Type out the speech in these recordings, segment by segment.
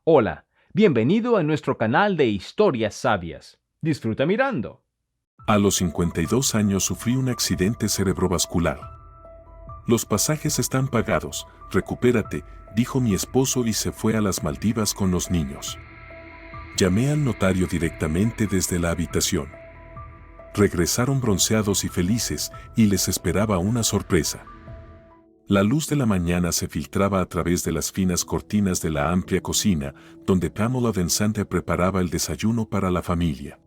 Hola, bienvenido a nuestro canal de historias sabias. Disfruta mirando. A los 52 años sufrí un accidente cerebrovascular. Los pasajes están pagados, recupérate, dijo mi esposo y se fue a las Maldivas con los niños. Llamé al notario directamente desde la habitación. Regresaron bronceados y felices y les esperaba una sorpresa. La luz de la mañana se filtraba a través de las finas cortinas de la amplia cocina, donde Pamela Vincent preparaba el desayuno para la familia.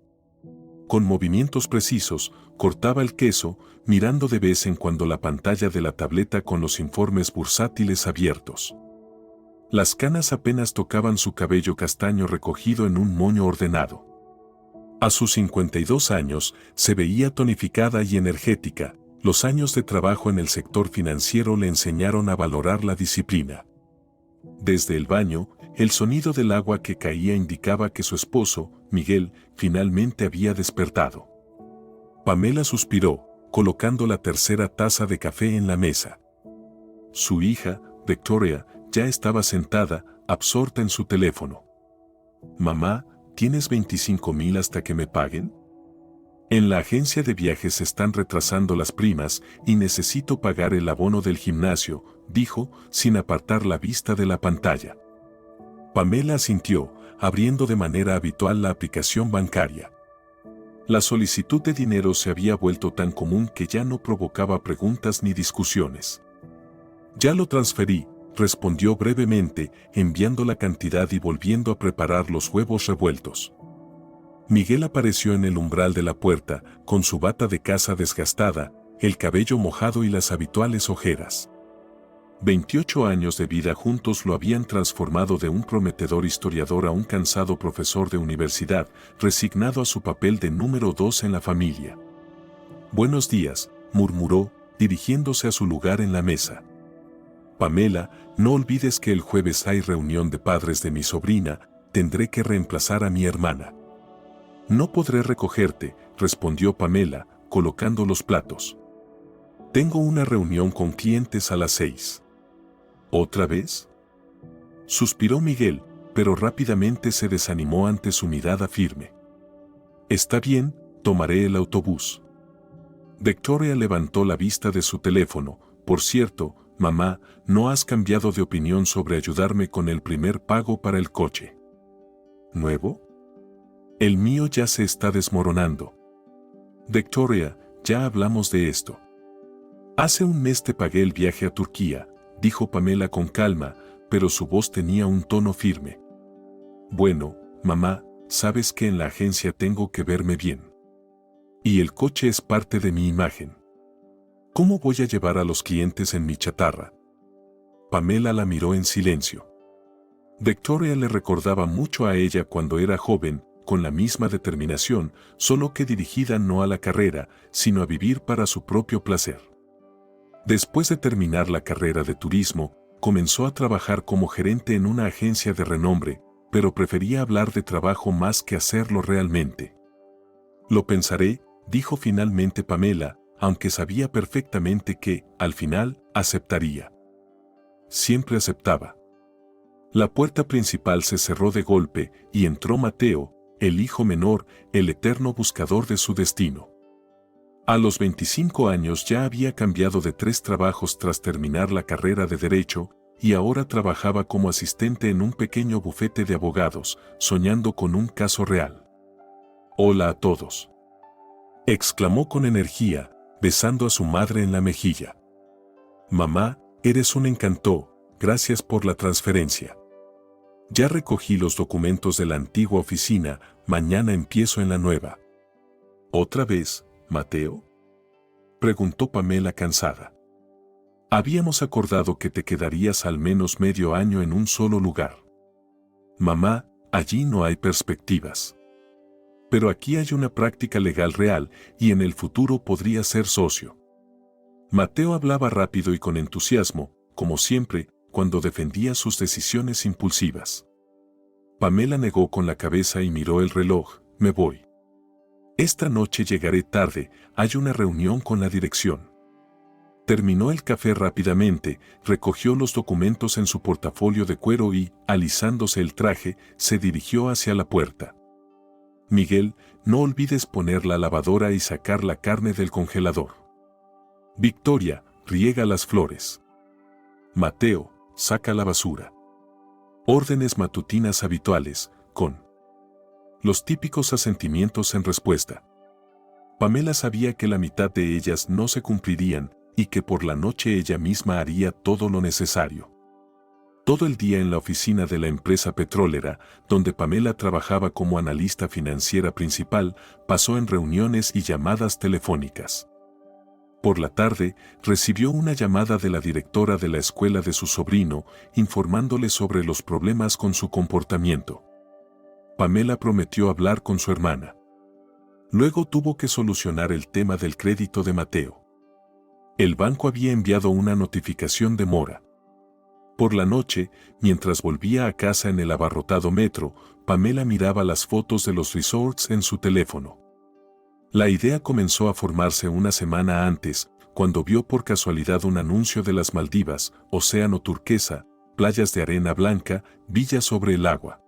Con movimientos precisos, cortaba el queso, mirando de vez en cuando la pantalla de la tableta con los informes bursátiles abiertos. Las canas apenas tocaban su cabello castaño recogido en un moño ordenado. A sus 52 años, se veía tonificada y energética. Los años de trabajo en el sector financiero le enseñaron a valorar la disciplina. Desde el baño, el sonido del agua que caía indicaba que su esposo, Miguel, finalmente había despertado. Pamela suspiró, colocando la tercera taza de café en la mesa. Su hija, Victoria, ya estaba sentada, absorta en su teléfono. «Mamá, ¿tienes 25,000 hasta que me paguen? En la agencia de viajes están retrasando las primas y necesito pagar el abono del gimnasio», dijo, sin apartar la vista de la pantalla. Pamela asintió, abriendo de manera habitual la aplicación bancaria. La solicitud de dinero se había vuelto tan común que ya no provocaba preguntas ni discusiones. «Ya lo transferí», respondió brevemente, enviando la cantidad y volviendo a preparar los huevos revueltos. Miguel apareció en el umbral de la puerta, con su bata de casa desgastada, el cabello mojado y las habituales ojeras. 28 años de vida juntos lo habían transformado de un prometedor historiador a un cansado profesor de universidad, resignado a su papel de número 2 en la familia. «Buenos días», murmuró, dirigiéndose a su lugar en la mesa. «Pamela, no olvides que el jueves hay reunión de padres de mi sobrina, tendré que reemplazar a mi hermana». «No podré recogerte», respondió Pamela, colocando los platos. «Tengo una reunión con clientes a las 6». «¿Otra vez?», suspiró Miguel, pero rápidamente se desanimó ante su mirada firme. «Está bien, tomaré el autobús». Victoria levantó la vista de su teléfono. «Por cierto, mamá, ¿no has cambiado de opinión sobre ayudarme con el primer pago para el coche nuevo? El mío ya se está desmoronando». «Victoria, ya hablamos de esto. Hace un mes te pagué el viaje a Turquía», dijo Pamela con calma, pero su voz tenía un tono firme. «Bueno, mamá, sabes que en la agencia tengo que verme bien. Y el coche es parte de mi imagen. ¿Cómo voy a llevar a los clientes en mi chatarra?». Pamela la miró en silencio. Victoria le recordaba mucho a ella cuando era joven, con la misma determinación, solo que dirigida no a la carrera, sino a vivir para su propio placer. Después de terminar la carrera de turismo, comenzó a trabajar como gerente en una agencia de renombre, pero prefería hablar de trabajo más que hacerlo realmente. «Lo pensaré», dijo finalmente Pamela, aunque sabía perfectamente que, al final, aceptaría. Siempre aceptaba. La puerta principal se cerró de golpe y entró Mateo, el hijo menor, el eterno buscador de su destino. A los 25 años ya había cambiado de 3 trabajos tras terminar la carrera de Derecho, y ahora trabajaba como asistente en un pequeño bufete de abogados, soñando con un caso real. «Hola a todos», exclamó con energía, besando a su madre en la mejilla. «Mamá, eres un encanto, gracias por la transferencia. Ya recogí los documentos de la antigua oficina, mañana empiezo en la nueva». «¿Otra vez, Mateo?», preguntó Pamela cansada. «Habíamos acordado que te quedarías al menos medio año en un solo lugar». «Mamá, allí no hay perspectivas. Pero aquí hay una práctica legal real y en el futuro podría ser socio». Mateo hablaba rápido y con entusiasmo, como siempre, cuando defendía sus decisiones impulsivas. Pamela negó con la cabeza y miró el reloj. «Me voy. Esta noche llegaré tarde, hay una reunión con la dirección». Terminó el café rápidamente, recogió los documentos en su portafolio de cuero y, alisándose el traje, se dirigió hacia la puerta. Miguel, no olvides poner la lavadora y sacar la carne del congelador. Victoria, riega las flores. Mateo, saca la basura. Órdenes matutinas habituales, con los típicos asentimientos en respuesta. Pamela sabía que la mitad de ellas no se cumplirían y que por la noche ella misma haría todo lo necesario. Todo el día en la oficina de la empresa petrolera, donde Pamela trabajaba como analista financiera principal, pasó en reuniones y llamadas telefónicas. Por la tarde, recibió una llamada de la directora de la escuela de su sobrino, informándole sobre los problemas con su comportamiento. Pamela prometió hablar con su hermana. Luego tuvo que solucionar el tema del crédito de Mateo. El banco había enviado una notificación de mora. Por la noche, mientras volvía a casa en el abarrotado metro, Pamela miraba las fotos de los resorts en su teléfono. La idea comenzó a formarse una semana antes, cuando vio por casualidad un anuncio de las Maldivas, océano turquesa, playas de arena blanca, villas sobre el agua.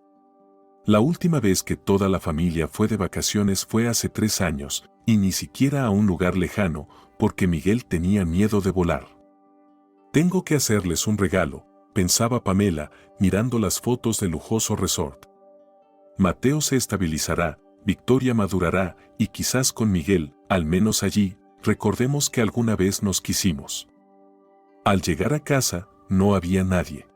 La última vez que toda la familia fue de vacaciones fue hace 3 años, y ni siquiera a un lugar lejano, porque Miguel tenía miedo de volar. Tengo que hacerles un regalo, pensaba Pamela, mirando las fotos del lujoso resort. Mateo se estabilizará, Victoria madurará, y quizás con Miguel, al menos allí, recordemos que alguna vez nos quisimos. Al llegar a casa, no había nadie.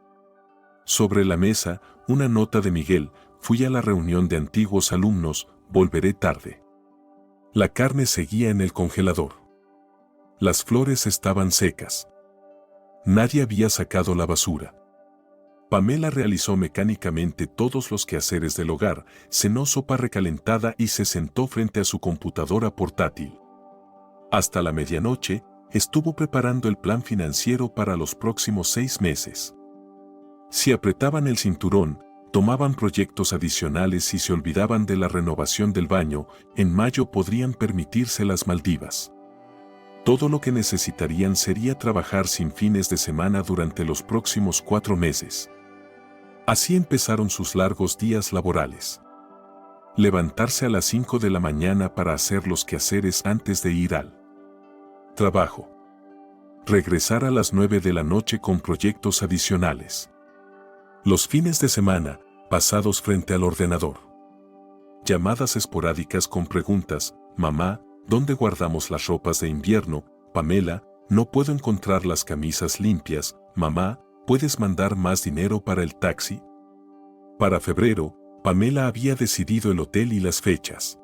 Sobre la mesa, una nota de Miguel: fui a la reunión de antiguos alumnos, volveré tarde. La carne seguía en el congelador. Las flores estaban secas. Nadie había sacado la basura. Pamela realizó mecánicamente todos los quehaceres del hogar, cenó sopa recalentada y se sentó frente a su computadora portátil. Hasta la medianoche, estuvo preparando el plan financiero para los próximos 6 meses. Si apretaban el cinturón, tomaban proyectos adicionales y se olvidaban de la renovación del baño, en mayo podrían permitirse las Maldivas. Todo lo que necesitarían sería trabajar sin fines de semana durante los próximos 4 meses. Así empezaron sus largos días laborales. Levantarse a las 5 de la mañana para hacer los quehaceres antes de ir al trabajo. Regresar a las 9 de la noche con proyectos adicionales. Los fines de semana, pasados frente al ordenador. Llamadas esporádicas con preguntas: mamá, ¿dónde guardamos las ropas de invierno? Pamela, no puedo encontrar las camisas limpias. Mamá, ¿puedes mandar más dinero para el taxi? Para febrero, Pamela había decidido el hotel y las fechas.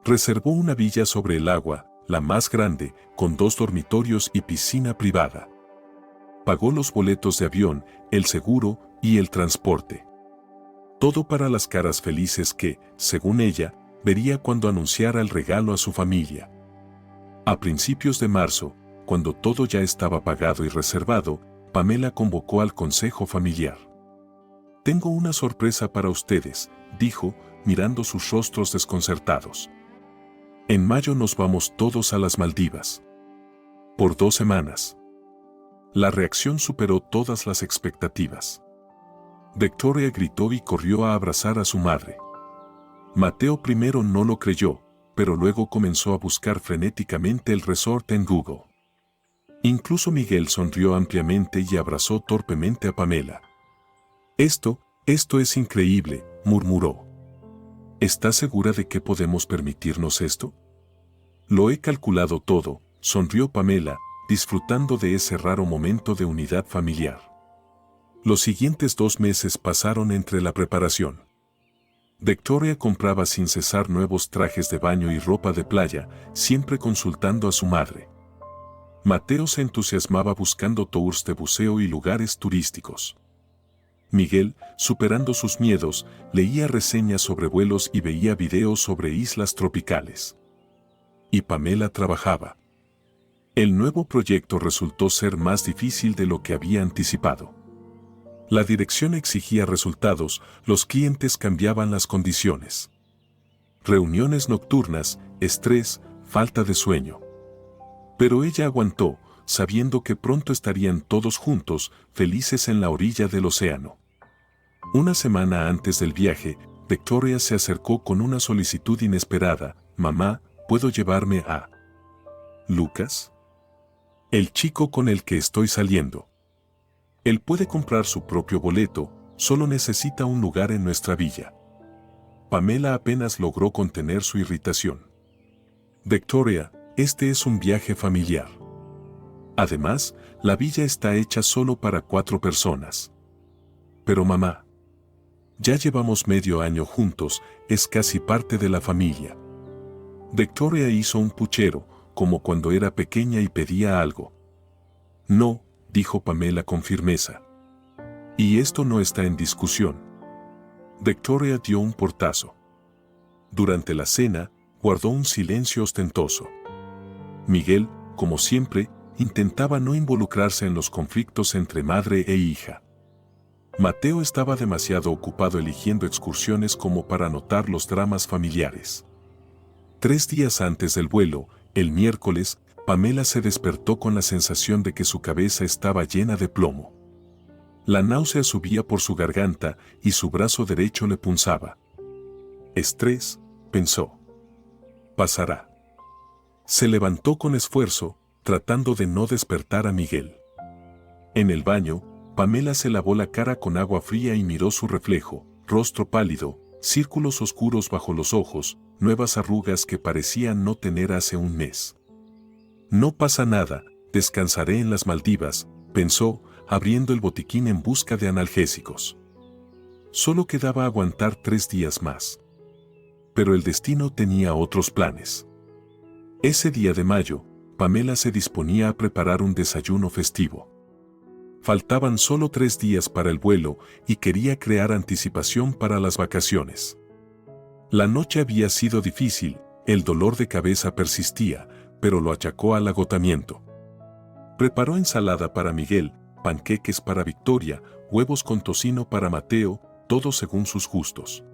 Reservó una villa sobre el agua, la más grande, con 2 dormitorios y piscina privada. Pagó los boletos de avión, el seguro y el transporte. Todo para las caras felices que, según ella, vería cuando anunciara el regalo a su familia. A principios de marzo, cuando todo ya estaba pagado y reservado, Pamela convocó al consejo familiar. Tengo una sorpresa para ustedes, dijo, mirando sus rostros desconcertados. En mayo nos vamos todos a las Maldivas. Por 2 semanas. La reacción superó todas las expectativas. Victoria gritó y corrió a abrazar a su madre. Mateo primero no lo creyó, pero luego comenzó a buscar frenéticamente el resort en Google. Incluso Miguel sonrió ampliamente y abrazó torpemente a Pamela. Esto es increíble, murmuró. ¿Estás segura de que podemos permitirnos esto? Lo he calculado todo, sonrió Pamela, disfrutando de ese raro momento de unidad familiar. Los siguientes 2 meses pasaron entre la preparación. Victoria compraba sin cesar nuevos trajes de baño y ropa de playa, siempre consultando a su madre. Mateo se entusiasmaba buscando tours de buceo y lugares turísticos. Miguel, superando sus miedos, leía reseñas sobre vuelos y veía videos sobre islas tropicales. Y Pamela trabajaba. El nuevo proyecto resultó ser más difícil de lo que había anticipado. La dirección exigía resultados, los clientes cambiaban las condiciones. Reuniones nocturnas, estrés, falta de sueño. Pero ella aguantó, sabiendo que pronto estarían todos juntos, felices en la orilla del océano. Una semana antes del viaje, Victoria se acercó con una solicitud inesperada. «Mamá, ¿puedo llevarme a Lucas? El chico con el que estoy saliendo. Él puede comprar su propio boleto, solo necesita un lugar en nuestra villa». Pamela apenas logró contener su irritación. «Victoria, este es un viaje familiar. Además, la villa está hecha solo para 4 personas». «Pero mamá, ya llevamos medio año juntos, es casi parte de la familia». Victoria hizo un puchero, como cuando era pequeña y pedía algo. «No», dijo Pamela con firmeza. «Y esto no está en discusión». Victoria dio un portazo. Durante la cena, guardó un silencio ostentoso. Miguel, como siempre, intentaba no involucrarse en los conflictos entre madre e hija. Mateo estaba demasiado ocupado eligiendo excursiones como para notar los dramas familiares. 3 días antes del vuelo, el miércoles, Pamela se despertó con la sensación de que su cabeza estaba llena de plomo. La náusea subía por su garganta y su brazo derecho le punzaba. «Estrés», pensó. «Pasará». Se levantó con esfuerzo, tratando de no despertar a Miguel. En el baño, Pamela se lavó la cara con agua fría y miró su reflejo, rostro pálido, círculos oscuros bajo los ojos, nuevas arrugas que parecían no tener hace un mes. «No pasa nada, descansaré en las Maldivas», pensó, abriendo el botiquín en busca de analgésicos. Solo quedaba aguantar 3 días más. Pero el destino tenía otros planes. Ese día de mayo, Pamela se disponía a preparar un desayuno festivo. Faltaban solo 3 días para el vuelo y quería crear anticipación para las vacaciones. La noche había sido difícil, el dolor de cabeza persistía, pero lo achacó al agotamiento. Preparó ensalada para Miguel, panqueques para Victoria, huevos con tocino para Mateo, todo según sus gustos.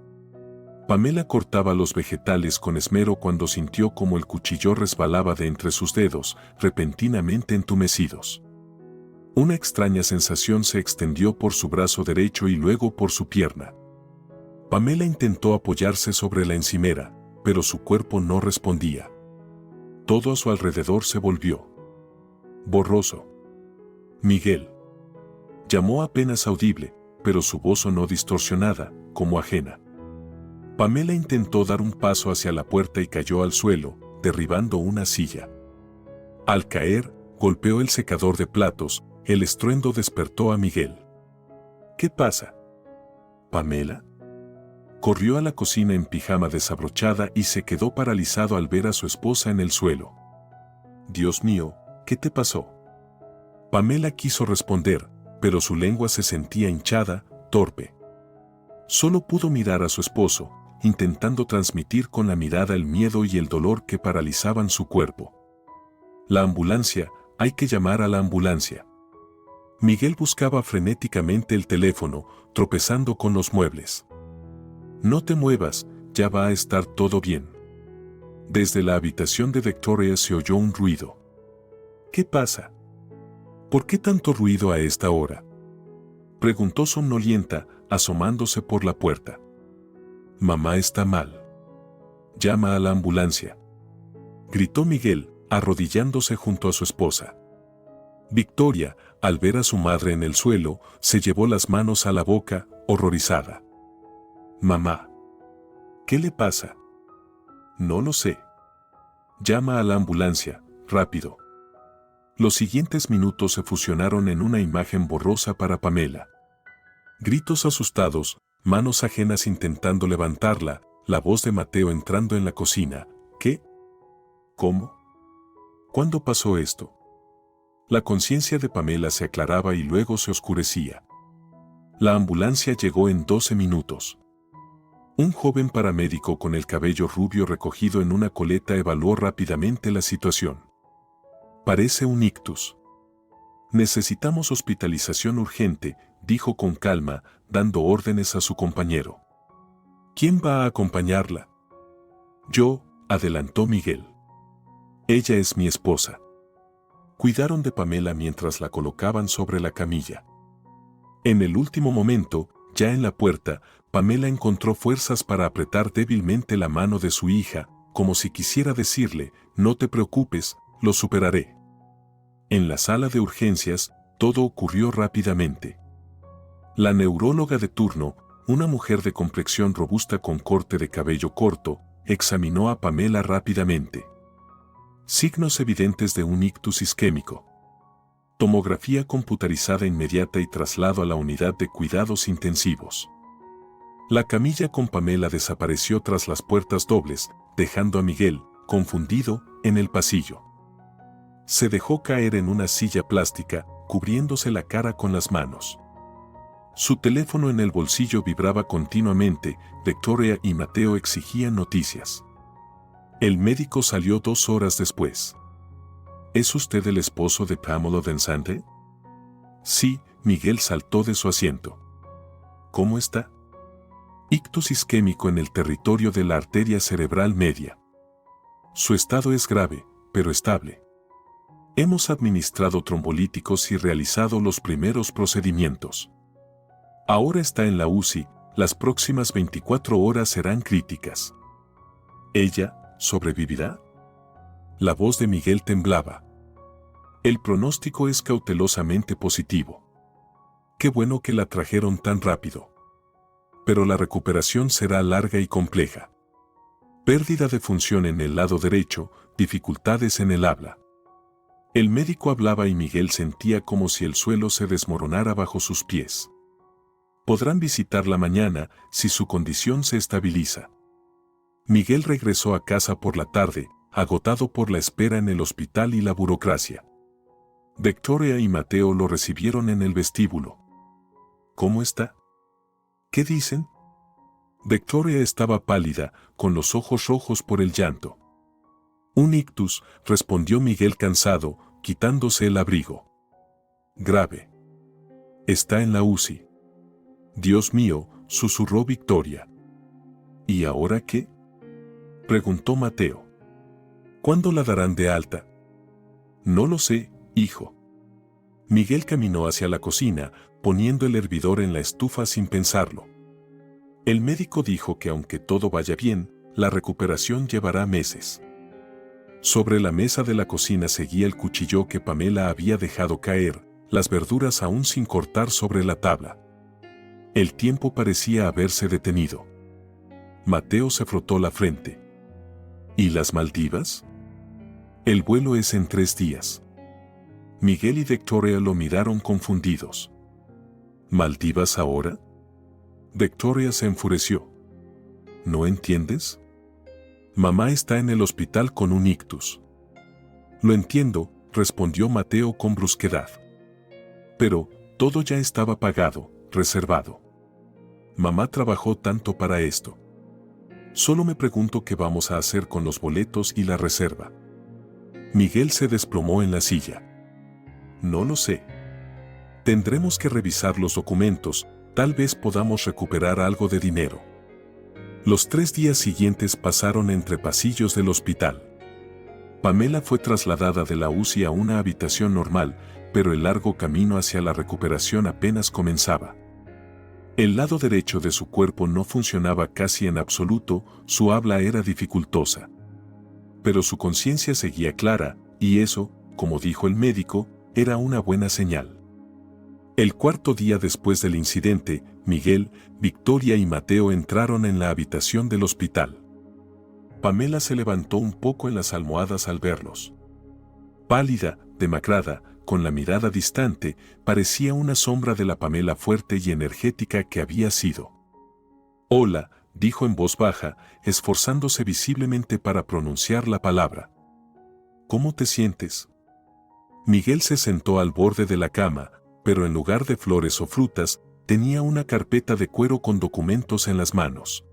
Pamela cortaba los vegetales con esmero cuando sintió como el cuchillo resbalaba de entre sus dedos, repentinamente entumecidos. Una extraña sensación se extendió por su brazo derecho y luego por su pierna. Pamela intentó apoyarse sobre la encimera, pero su cuerpo no respondía. Todo a su alrededor se volvió borroso. «Miguel». Llamó apenas audible, pero su voz sonó distorsionada, como ajena. Pamela intentó dar un paso hacia la puerta y cayó al suelo, derribando una silla. Al caer, golpeó el secador de platos. El estruendo despertó a Miguel. «¿Qué pasa, Pamela?». Corrió a la cocina en pijama desabrochada y se quedó paralizado al ver a su esposa en el suelo. «Dios mío, ¿qué te pasó?». Pamela quiso responder, pero su lengua se sentía hinchada, torpe. Solo pudo mirar a su esposo, intentando transmitir con la mirada el miedo y el dolor que paralizaban su cuerpo. «La ambulancia, hay que llamar a la ambulancia». Miguel buscaba frenéticamente el teléfono, tropezando con los muebles. «No te muevas, ya va a estar todo bien». Desde la habitación de Victoria se oyó un ruido. «¿Qué pasa? ¿Por qué tanto ruido a esta hora?», preguntó somnolienta, asomándose por la puerta. «Mamá está mal. Llama a la ambulancia», gritó Miguel, arrodillándose junto a su esposa. Victoria, al ver a su madre en el suelo, se llevó las manos a la boca, horrorizada. «Mamá, ¿qué le pasa?». «No lo sé». «Llama a la ambulancia, rápido». Los siguientes minutos se fusionaron en una imagen borrosa para Pamela. Gritos asustados, manos ajenas intentando levantarla, la voz de Mateo entrando en la cocina. «¿Qué? ¿Cómo? ¿Cuándo pasó esto?». La conciencia de Pamela se aclaraba y luego se oscurecía. La ambulancia llegó en 12 minutos. Un joven paramédico con el cabello rubio recogido en una coleta evaluó rápidamente la situación. «Parece un ictus. Necesitamos hospitalización urgente», dijo con calma, dando órdenes a su compañero. «¿Quién va a acompañarla?». «Yo», adelantó Miguel. «Ella es mi esposa». Cuidaron de Pamela mientras la colocaban sobre la camilla. En el último momento, ya en la puerta, Pamela encontró fuerzas para apretar débilmente la mano de su hija, como si quisiera decirle, no te preocupes, lo superaré. En la sala de urgencias, todo ocurrió rápidamente. La neuróloga de turno, una mujer de complexión robusta con corte de cabello corto, examinó a Pamela rápidamente. Signos evidentes de un ictus isquémico. Tomografía computarizada inmediata y traslado a la unidad de cuidados intensivos. La camilla con Pamela desapareció tras las puertas dobles, dejando a Miguel, confundido, en el pasillo. Se dejó caer en una silla plástica, cubriéndose la cara con las manos. Su teléfono en el bolsillo vibraba continuamente. Victoria y Mateo exigían noticias. El médico salió 2 horas después. ¿Es usted el esposo de Pamela Densante? Sí, Miguel saltó de su asiento. ¿Cómo está? Ictus isquémico en el territorio de la arteria cerebral media. Su estado es grave, pero estable. Hemos administrado trombolíticos y realizado los primeros procedimientos. Ahora está en la UCI, las próximas 24 horas serán críticas. ¿Ella sobrevivirá? La voz de Miguel temblaba. El pronóstico es cautelosamente positivo. Qué bueno que la trajeron tan rápido. Pero la recuperación será larga y compleja. Pérdida de función en el lado derecho, dificultades en el habla. El médico hablaba y Miguel sentía como si el suelo se desmoronara bajo sus pies. Podrán visitarla mañana si su condición se estabiliza. Miguel regresó a casa por la tarde, agotado por la espera en el hospital y la burocracia. Victoria y Mateo lo recibieron en el vestíbulo. ¿Cómo está? ¿Qué dicen? Victoria estaba pálida, con los ojos rojos por el llanto. Un ictus, respondió Miguel cansado, quitándose el abrigo. Grave. Está en la UCI. Dios mío, susurró Victoria. ¿Y ahora qué? Preguntó Mateo. ¿Cuándo la darán de alta? No lo sé, hijo. Miguel caminó hacia la cocina, poniendo el hervidor en la estufa sin pensarlo. El médico dijo que aunque todo vaya bien, la recuperación llevará meses. Sobre la mesa de la cocina seguía el cuchillo que Pamela había dejado caer, las verduras aún sin cortar sobre la tabla. El tiempo parecía haberse detenido. Mateo se frotó la frente. ¿Y las Maldivas? El vuelo es en 3 días. Miguel y Victoria lo miraron confundidos. ¿Maldivas ahora? Victoria se enfureció. ¿No entiendes? Mamá está en el hospital con un ictus. Lo entiendo, respondió Mateo con brusquedad. Pero, todo ya estaba pagado, reservado. Mamá trabajó tanto para esto. Solo me pregunto qué vamos a hacer con los boletos y la reserva. Miguel se desplomó en la silla. No lo sé. Tendremos que revisar los documentos, tal vez podamos recuperar algo de dinero. Los 3 días siguientes pasaron entre pasillos del hospital. Pamela fue trasladada de la UCI a una habitación normal, pero el largo camino hacia la recuperación apenas comenzaba. El lado derecho de su cuerpo no funcionaba casi en absoluto, su habla era dificultosa. Pero su conciencia seguía clara, y eso, como dijo el médico, era una buena señal. El 4.º día después del incidente, Miguel, Victoria y Mateo entraron en la habitación del hospital. Pamela se levantó un poco en las almohadas al verlos. Pálida, demacrada, con la mirada distante, parecía una sombra de la Pamela fuerte y energética que había sido. «Hola», dijo en voz baja, esforzándose visiblemente para pronunciar la palabra. «¿Cómo te sientes?» Miguel se sentó al borde de la cama, pero en lugar de flores o frutas, tenía una carpeta de cuero con documentos en las manos.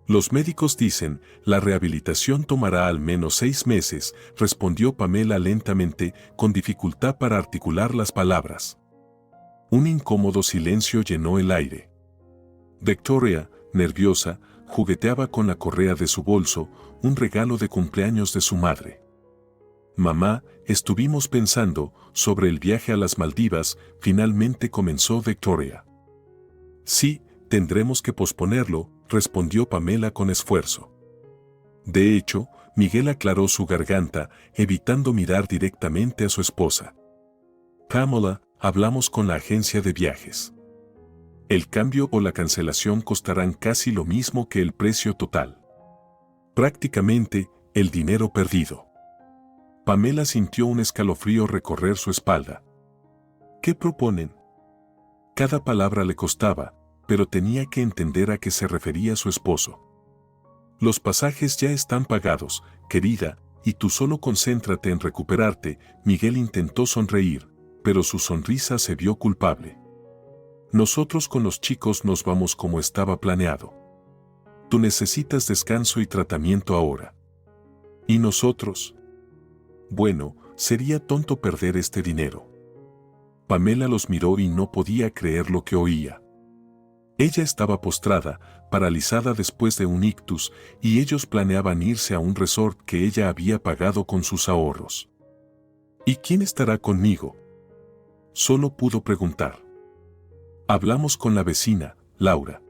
Los médicos dicen, la rehabilitación tomará al menos 6 meses, respondió Pamela lentamente, con dificultad para articular las palabras. Un incómodo silencio llenó el aire. Victoria, nerviosa, jugueteaba con la correa de su bolso, un regalo de cumpleaños de su madre. Mamá, estuvimos pensando sobre el viaje a las Maldivas, finalmente comenzó Victoria. Sí, tendremos que posponerlo, respondió Pamela con esfuerzo. De hecho, Miguel aclaró su garganta, evitando mirar directamente a su esposa. Pamela, hablamos con la agencia de viajes. El cambio o la cancelación costarán casi lo mismo que el precio total. Prácticamente, el dinero perdido. Pamela sintió un escalofrío recorrer su espalda. ¿Qué proponen? Cada palabra le costaba, pero tenía que entender a qué se refería su esposo. Los pasajes ya están pagados, querida, y tú solo concéntrate en recuperarte. Miguel intentó sonreír, pero su sonrisa se vio culpable. Nosotros con los chicos nos vamos como estaba planeado. Tú necesitas descanso y tratamiento ahora. ¿Y nosotros? Bueno, sería tonto perder este dinero. Pamela los miró y no podía creer lo que oía. Ella estaba postrada, paralizada después de un ictus, y ellos planeaban irse a un resort que ella había pagado con sus ahorros. ¿Y quién estará conmigo? Solo pudo preguntar. Hablamos con la vecina, Laura.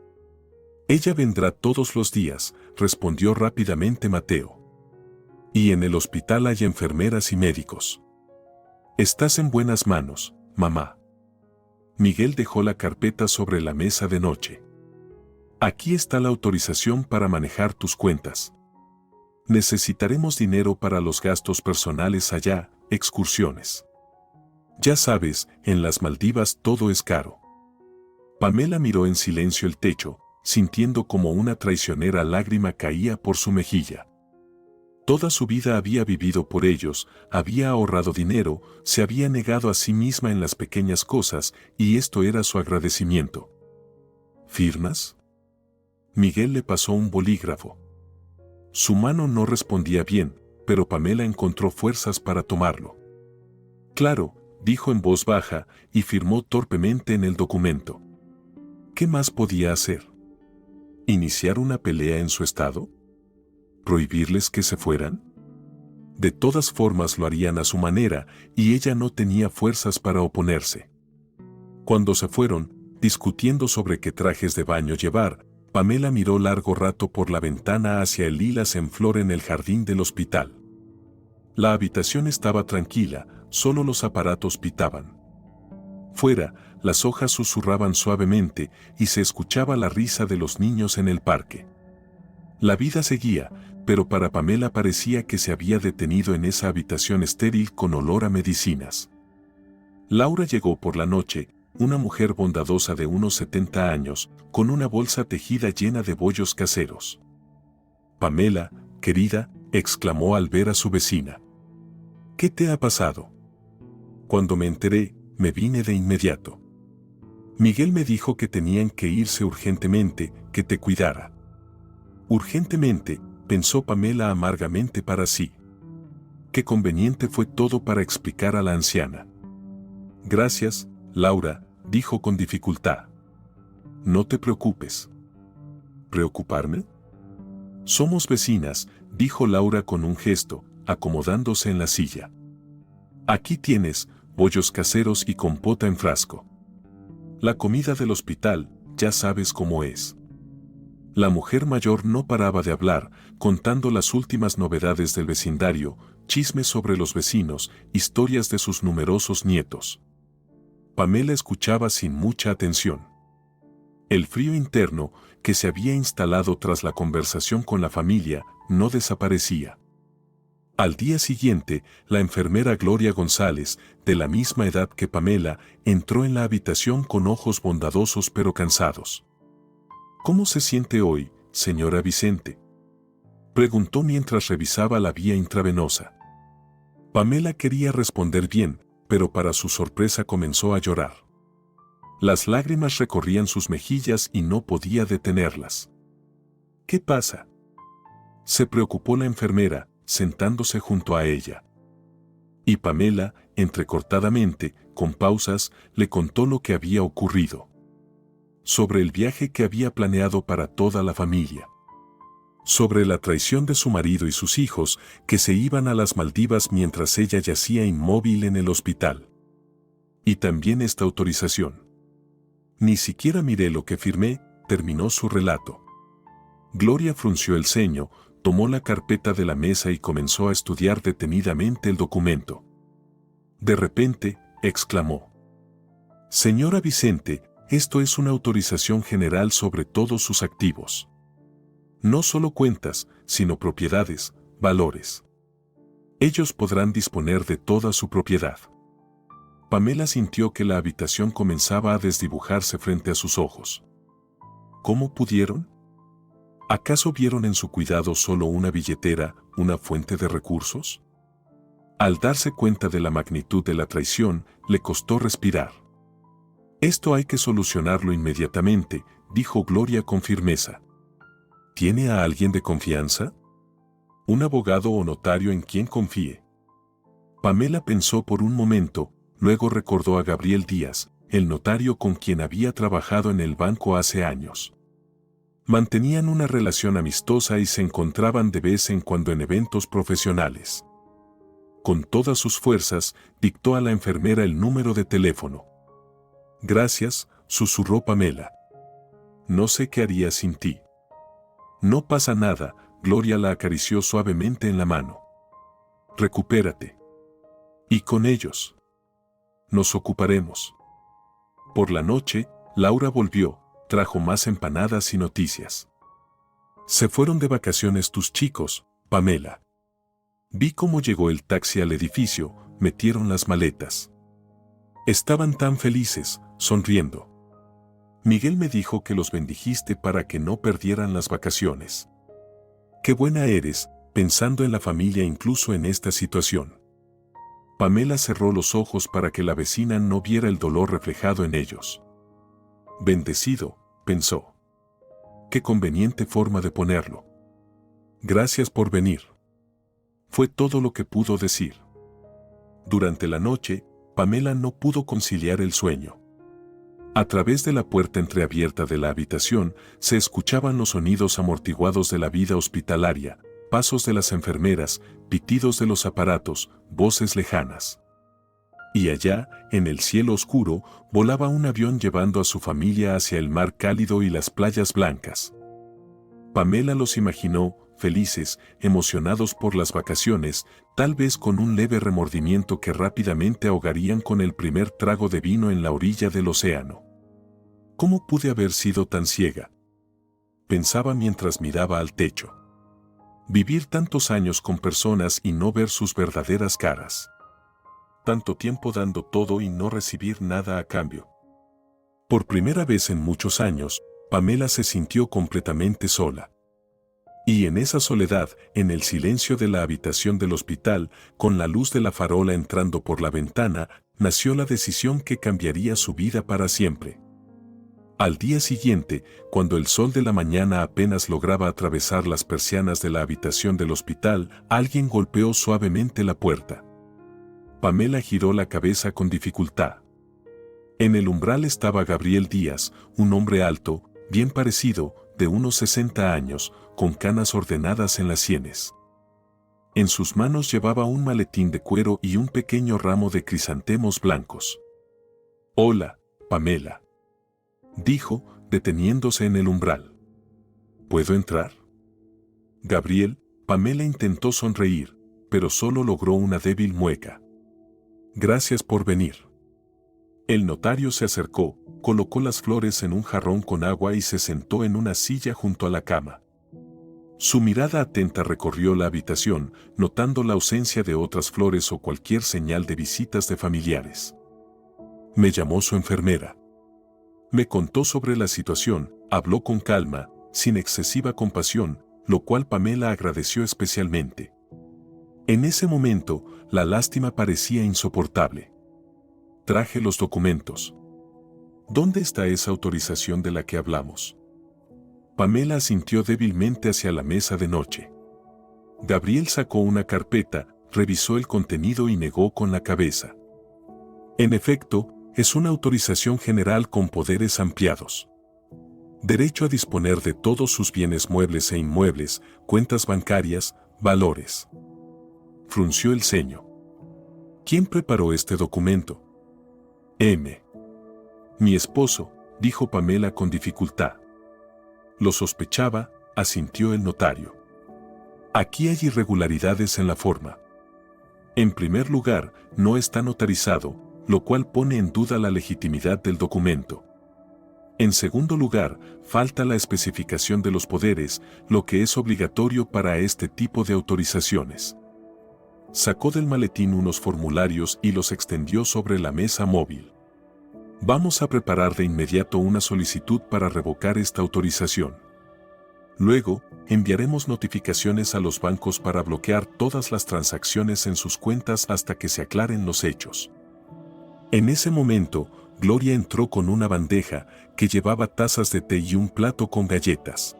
Ella vendrá todos los días, respondió rápidamente Mateo. Y en el hospital hay enfermeras y médicos. Estás en buenas manos, mamá. Miguel dejó la carpeta sobre la mesa de noche. Aquí está la autorización para manejar tus cuentas. Necesitaremos dinero para los gastos personales allá, excursiones. Ya sabes, en las Maldivas todo es caro. Pamela miró en silencio el techo, sintiendo como una traicionera lágrima caía por su mejilla. Toda su vida había vivido por ellos, había ahorrado dinero, se había negado a sí misma en las pequeñas cosas, y esto era su agradecimiento. ¿Firmas? Miguel le pasó un bolígrafo. Su mano no respondía bien, pero Pamela encontró fuerzas para tomarlo. Claro, dijo en voz baja, y firmó torpemente en el documento. ¿Qué más podía hacer? ¿Iniciar una pelea en su estado? ¿Prohibirles que se fueran? De todas formas lo harían a su manera, y ella no tenía fuerzas para oponerse. Cuando se fueron, discutiendo sobre qué trajes de baño llevar, Pamela miró largo rato por la ventana hacia el lilas en flor en el jardín del hospital. La habitación estaba tranquila, solo los aparatos pitaban. Fuera, las hojas susurraban suavemente y se escuchaba la risa de los niños en el parque. La vida seguía, pero para Pamela parecía que se había detenido en esa habitación estéril con olor a medicinas. Laura llegó por la noche, una mujer bondadosa de unos 70 años, con una bolsa tejida llena de bollos caseros. Pamela, querida, exclamó al ver a su vecina. ¿Qué te ha pasado? Cuando me enteré, me vine de inmediato. Miguel me dijo que tenían que irse urgentemente, que te cuidara. Urgentemente, pensó Pamela amargamente para sí. Qué conveniente fue todo para explicar a la anciana. Gracias, Laura, dijo con dificultad. No te preocupes. ¿Preocuparme? Somos vecinas, dijo Laura con un gesto, acomodándose en la silla. Aquí tienes, bollos caseros y compota en frasco. La comida del hospital, ya sabes cómo es. La mujer mayor no paraba de hablar, contando las últimas novedades del vecindario, chismes sobre los vecinos, historias de sus numerosos nietos. Pamela escuchaba sin mucha atención. El frío interno, que se había instalado tras la conversación con la familia, no desaparecía. Al día siguiente, la enfermera Gloria González, de la misma edad que Pamela, entró en la habitación con ojos bondadosos pero cansados. ¿Cómo se siente hoy, señora Vicente?, preguntó mientras revisaba la vía intravenosa. Pamela quería responder bien, pero para su sorpresa comenzó a llorar. Las lágrimas recorrían sus mejillas y no podía detenerlas. ¿Qué pasa?, se preocupó la enfermera, sentándose junto a ella. Y Pamela, entrecortadamente, con pausas, le contó lo que había ocurrido. Sobre el viaje que había planeado para toda la familia. sobre la traición de su marido y sus hijos, que se iban a las Maldivas mientras ella yacía inmóvil en el hospital. Y también esta autorización. Ni siquiera miré lo que firmé, terminó su relato. Gloria frunció el ceño, tomó la carpeta de la mesa y comenzó a estudiar detenidamente el documento. De repente, exclamó: «Señora Vicente, esto es una autorización general sobre todos sus activos. No solo cuentas, sino propiedades, valores. Ellos podrán disponer de toda su propiedad». Pamela sintió que la habitación comenzaba a desdibujarse frente a sus ojos. ¿Cómo pudieron? ¿Acaso vieron en su cuidado solo una billetera, una fuente de recursos? Al darse cuenta de la magnitud de la traición, le costó respirar. «Esto hay que solucionarlo inmediatamente», dijo Gloria con firmeza. «¿Tiene a alguien de confianza? ¿Un abogado o notario en quien confíe?» Pamela pensó por un momento, luego recordó a Gabriel Díaz, el notario con quien había trabajado en el banco hace años. Mantenían una relación amistosa y se encontraban de vez en cuando en eventos profesionales. Con todas sus fuerzas, dictó a la enfermera el número de teléfono. «Gracias», susurró Pamela. «No sé qué haría sin ti». «No pasa nada», Gloria la acarició suavemente en la mano. «Recupérate. Y con ellos nos ocuparemos». Por la noche, Laura volvió, trajo más empanadas y noticias. «Se fueron de vacaciones tus chicos, Pamela. Vi cómo llegó el taxi al edificio, metieron las maletas. Estaban tan felices, sonriendo. Miguel me dijo que los bendijiste para que no perdieran las vacaciones. Qué buena eres, pensando en la familia incluso en esta situación». Pamela cerró los ojos para que la vecina no viera el dolor reflejado en ellos. «Bendecido», pensó. «Qué conveniente forma de ponerlo. Gracias por venir». Fue todo lo que pudo decir. Durante la noche, Pamela no pudo conciliar el sueño. A través de la puerta entreabierta de la habitación se escuchaban los sonidos amortiguados de la vida hospitalaria, pasos de las enfermeras, pitidos de los aparatos, voces lejanas. Y allá, en el cielo oscuro, volaba un avión llevando a su familia hacia el mar cálido y las playas blancas. Pamela los imaginó, felices, emocionados por las vacaciones, tal vez con un leve remordimiento que rápidamente ahogarían con el primer trago de vino en la orilla del océano. ¿Cómo pude haber sido tan ciega?, pensaba mientras miraba al techo. Vivir tantos años con personas y no ver sus verdaderas caras. Tanto tiempo dando todo y no recibir nada a cambio. Por primera vez en muchos años, Pamela se sintió completamente sola. Y en esa soledad, en el silencio de la habitación del hospital, con la luz de la farola entrando por la ventana, nació la decisión que cambiaría su vida para siempre. Al día siguiente, cuando el sol de la mañana apenas lograba atravesar las persianas de la habitación del hospital, alguien golpeó suavemente la puerta. Pamela giró la cabeza con dificultad. En el umbral estaba Gabriel Díaz, un hombre alto, bien parecido, de unos 60 años, con canas ordenadas en las sienes. En sus manos llevaba un maletín de cuero y un pequeño ramo de crisantemos blancos. «Hola, Pamela», dijo, deteniéndose en el umbral. «¿Puedo entrar?». Gabriel, Pamela intentó sonreír, pero solo logró una débil mueca. «Gracias por venir». El notario se acercó, colocó las flores en un jarrón con agua y se sentó en una silla junto a la cama. Su mirada atenta recorrió la habitación, notando la ausencia de otras flores o cualquier señal de visitas de familiares. «Me llamó su enfermera. Me contó sobre la situación, habló con calma, sin excesiva compasión, lo cual Pamela agradeció especialmente. En ese momento, la lástima parecía insoportable. «Traje los documentos». «¿Dónde está esa autorización de la que hablamos?». Pamela asintió débilmente hacia la mesa de noche. Gabriel sacó una carpeta, revisó el contenido y negó con la cabeza. «En efecto, es una autorización general con poderes ampliados. Derecho a disponer de todos sus bienes muebles e inmuebles, cuentas bancarias, valores. Frunció el ceño. ¿Quién preparó este documento? M. Mi esposo, dijo Pamela con dificultad. Lo sospechaba, asintió el notario. Aquí hay irregularidades en la forma. En primer lugar, no está notarizado, lo cual pone en duda la legitimidad del documento. En segundo lugar, falta la especificación de los poderes, lo que es obligatorio para este tipo de autorizaciones. Sacó del maletín unos formularios y los extendió sobre la mesa móvil. Vamos a preparar de inmediato una solicitud para revocar esta autorización. Luego, enviaremos notificaciones a los bancos para bloquear todas las transacciones en sus cuentas hasta que se aclaren los hechos. En ese momento, Gloria entró con una bandeja que llevaba tazas de té y un plato con galletas.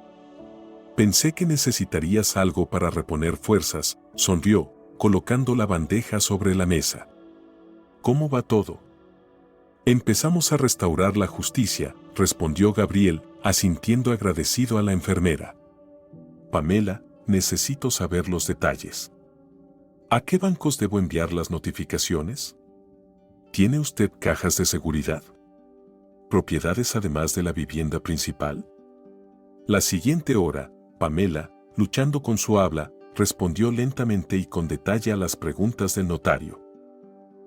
Pensé que necesitarías algo para reponer fuerzas, sonrió, colocando la bandeja sobre la mesa. ¿Cómo va todo? Empezamos a restaurar la justicia, respondió Gabriel, asintiendo agradecido a la enfermera. Pamela, necesito saber los detalles. ¿A qué bancos debo enviar las notificaciones? ¿Tiene usted cajas de seguridad? ¿Propiedades además de la vivienda principal? La siguiente hora, Pamela, luchando con su habla, respondió lentamente y con detalle a las preguntas del notario.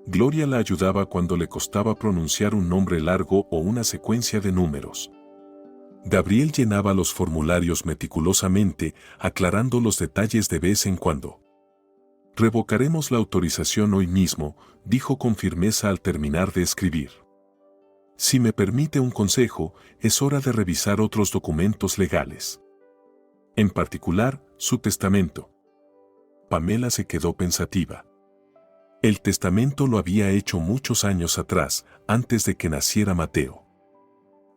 Gloria la ayudaba cuando le costaba pronunciar un nombre largo o una secuencia de números. Gabriel llenaba los formularios meticulosamente, aclarando los detalles de vez en cuando. Revocaremos la autorización hoy mismo, dijo con firmeza al terminar de escribir. Si me permite un consejo, es hora de revisar otros documentos legales. En particular, su testamento. Pamela se quedó pensativa. El testamento lo había hecho muchos años atrás, antes de que naciera Mateo.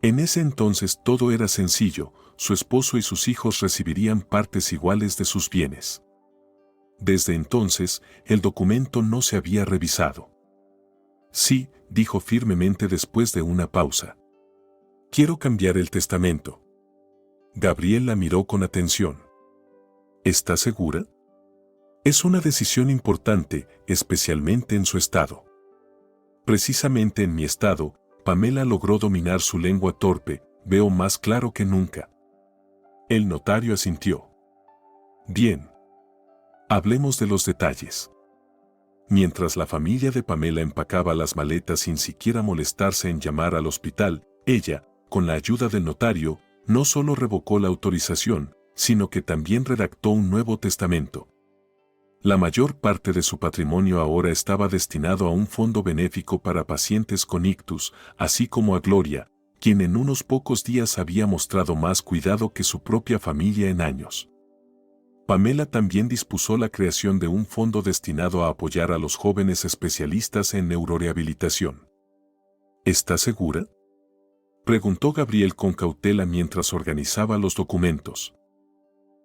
En ese entonces todo era sencillo, su esposo y sus hijos recibirían partes iguales de sus bienes. Desde entonces, el documento no se había revisado. Sí, dijo firmemente después de una pausa. Quiero cambiar el testamento. Gabriel la miró con atención. ¿Está segura? Es una decisión importante, especialmente en su estado. Precisamente en mi estado, Pamela logró dominar su lengua torpe, veo más claro que nunca. El notario asintió. Bien. Hablemos de los detalles. Mientras la familia de Pamela empacaba las maletas sin siquiera molestarse en llamar al hospital, ella, con la ayuda del notario, no solo revocó la autorización, sino que también redactó un nuevo testamento. La mayor parte de su patrimonio ahora estaba destinado a un fondo benéfico para pacientes con ictus, así como a Gloria, quien en unos pocos días había mostrado más cuidado que su propia familia en años. Pamela también dispuso la creación de un fondo destinado a apoyar a los jóvenes especialistas en neurorehabilitación. ¿Está segura?, preguntó Gabriel con cautela mientras organizaba los documentos.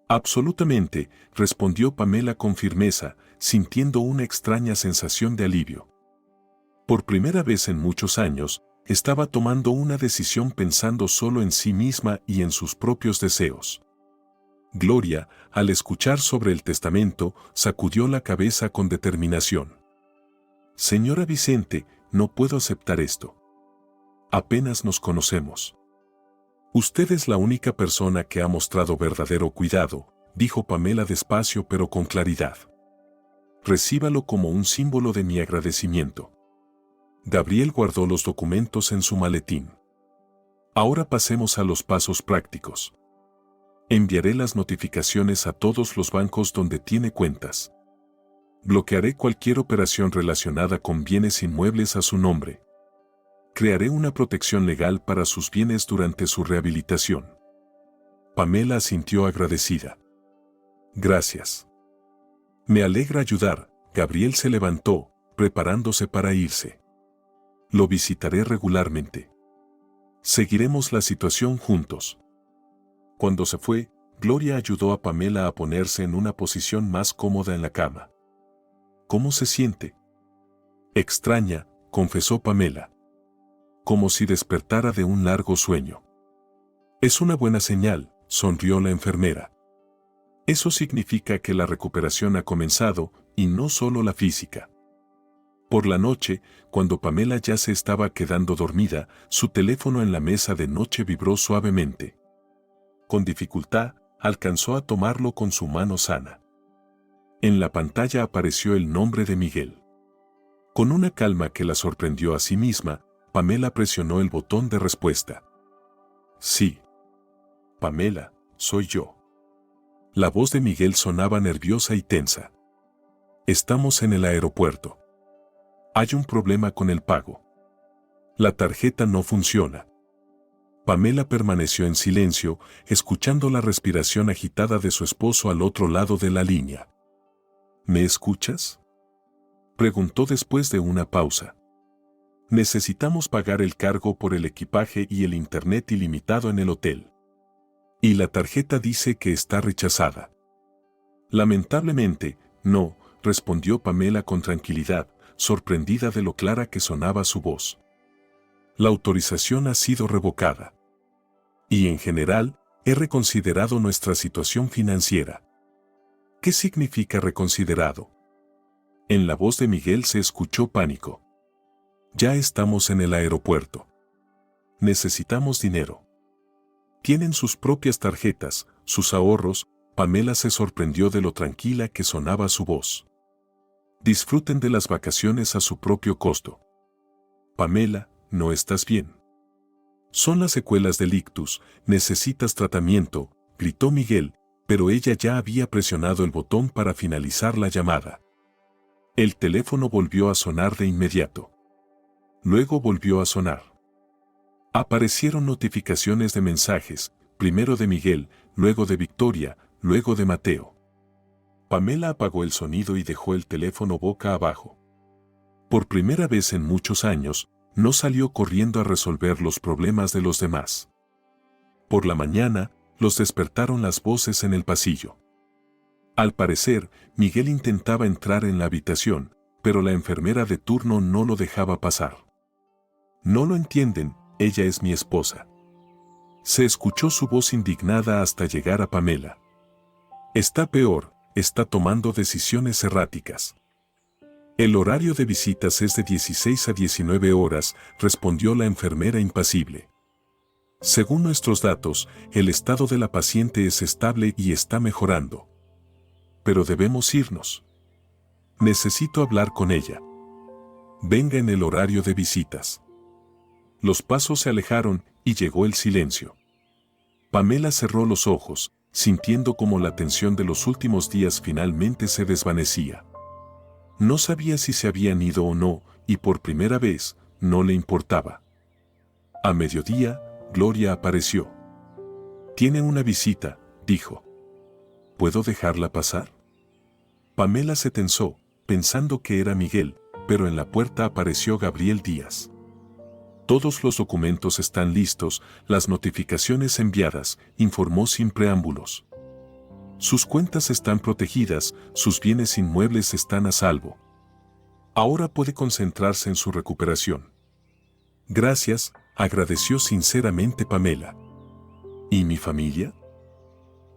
Absolutamente, respondió Pamela con firmeza, sintiendo una extraña sensación de alivio. Por primera vez en muchos años, estaba tomando una decisión pensando solo en sí misma y en sus propios deseos. Gloria, al escuchar sobre el testamento, sacudió la cabeza con determinación. Señora Vicente, no puedo aceptar esto. Apenas nos conocemos. Usted es la única persona que ha mostrado verdadero cuidado, dijo Pamela despacio pero con claridad. Recíbalo como un símbolo de mi agradecimiento. Gabriel guardó los documentos en su maletín. Ahora pasemos a los pasos prácticos. Enviaré las notificaciones a todos los bancos donde tiene cuentas. Bloquearé cualquier operación relacionada con bienes inmuebles a su nombre. Crearé una protección legal para sus bienes durante su rehabilitación. Pamela asintió agradecida. Gracias. Me alegra ayudar. Gabriel se levantó, preparándose para irse. Lo visitaré regularmente. Seguiremos la situación juntos. Cuando se fue, Gloria ayudó a Pamela a ponerse en una posición más cómoda en la cama. ¿Cómo se siente? Extraña, confesó Pamela. Como si despertara de un largo sueño. Es una buena señal, sonrió la enfermera. Eso significa que la recuperación ha comenzado, y no solo la física. Por la noche, cuando Pamela ya se estaba quedando dormida, su teléfono en la mesa de noche vibró suavemente. Con dificultad, alcanzó a tomarlo con su mano sana. En la pantalla apareció el nombre de Miguel. Con una calma que la sorprendió a sí misma, Pamela presionó el botón de respuesta. Sí. Pamela, soy yo. La voz de Miguel sonaba nerviosa y tensa. Estamos en el aeropuerto. Hay un problema con el pago. La tarjeta no funciona. Pamela permaneció en silencio, escuchando la respiración agitada de su esposo al otro lado de la línea. ¿Me escuchas?, preguntó después de una pausa. Necesitamos pagar el cargo por el equipaje y el internet ilimitado en el hotel. Y la tarjeta dice que está rechazada. Lamentablemente, no, respondió Pamela con tranquilidad, sorprendida de lo clara que sonaba su voz. La autorización ha sido revocada. Y en general, he reconsiderado nuestra situación financiera. ¿Qué significa reconsiderado? En la voz de Miguel se escuchó pánico. Ya estamos en el aeropuerto. Necesitamos dinero. Tienen sus propias tarjetas, sus ahorros. Pamela se sorprendió de lo tranquila que sonaba su voz. Disfruten de las vacaciones a su propio costo. Pamela, no estás bien. Son las secuelas del ictus, necesitas tratamiento, gritó Miguel, pero ella ya había presionado el botón para finalizar la llamada. El teléfono volvió a sonar de inmediato. Luego volvió a sonar. Aparecieron notificaciones de mensajes, primero de Miguel, luego de Victoria, luego de Mateo. Pamela apagó el sonido y dejó el teléfono boca abajo. Por primera vez en muchos años, no salió corriendo a resolver los problemas de los demás. Por la mañana, los despertaron las voces en el pasillo. Al parecer, Miguel intentaba entrar en la habitación, pero la enfermera de turno no lo dejaba pasar. No lo entienden, ella es mi esposa. Se escuchó su voz indignada hasta llegar a Pamela. Está peor, está tomando decisiones erráticas. El horario de visitas es de 16 a 19 horas, respondió la enfermera impasible. Según nuestros datos, el estado de la paciente es estable y está mejorando. Pero debemos irnos. Necesito hablar con ella. Venga en el horario de visitas. Los pasos se alejaron y llegó el silencio. Pamela cerró los ojos, sintiendo como la tensión de los últimos días finalmente se desvanecía. No sabía si se habían ido o no, y por primera vez, no le importaba. A mediodía, Gloria apareció. «Tiene una visita», dijo. «¿Puedo dejarla pasar?». Pamela se tensó, pensando que era Miguel, pero en la puerta apareció Gabriel Díaz. «Todos los documentos están listos, las notificaciones enviadas», informó sin preámbulos. «Sus cuentas están protegidas, sus bienes inmuebles están a salvo. Ahora puede concentrarse en su recuperación». «Gracias», agradeció sinceramente Pamela. «¿Y mi familia?».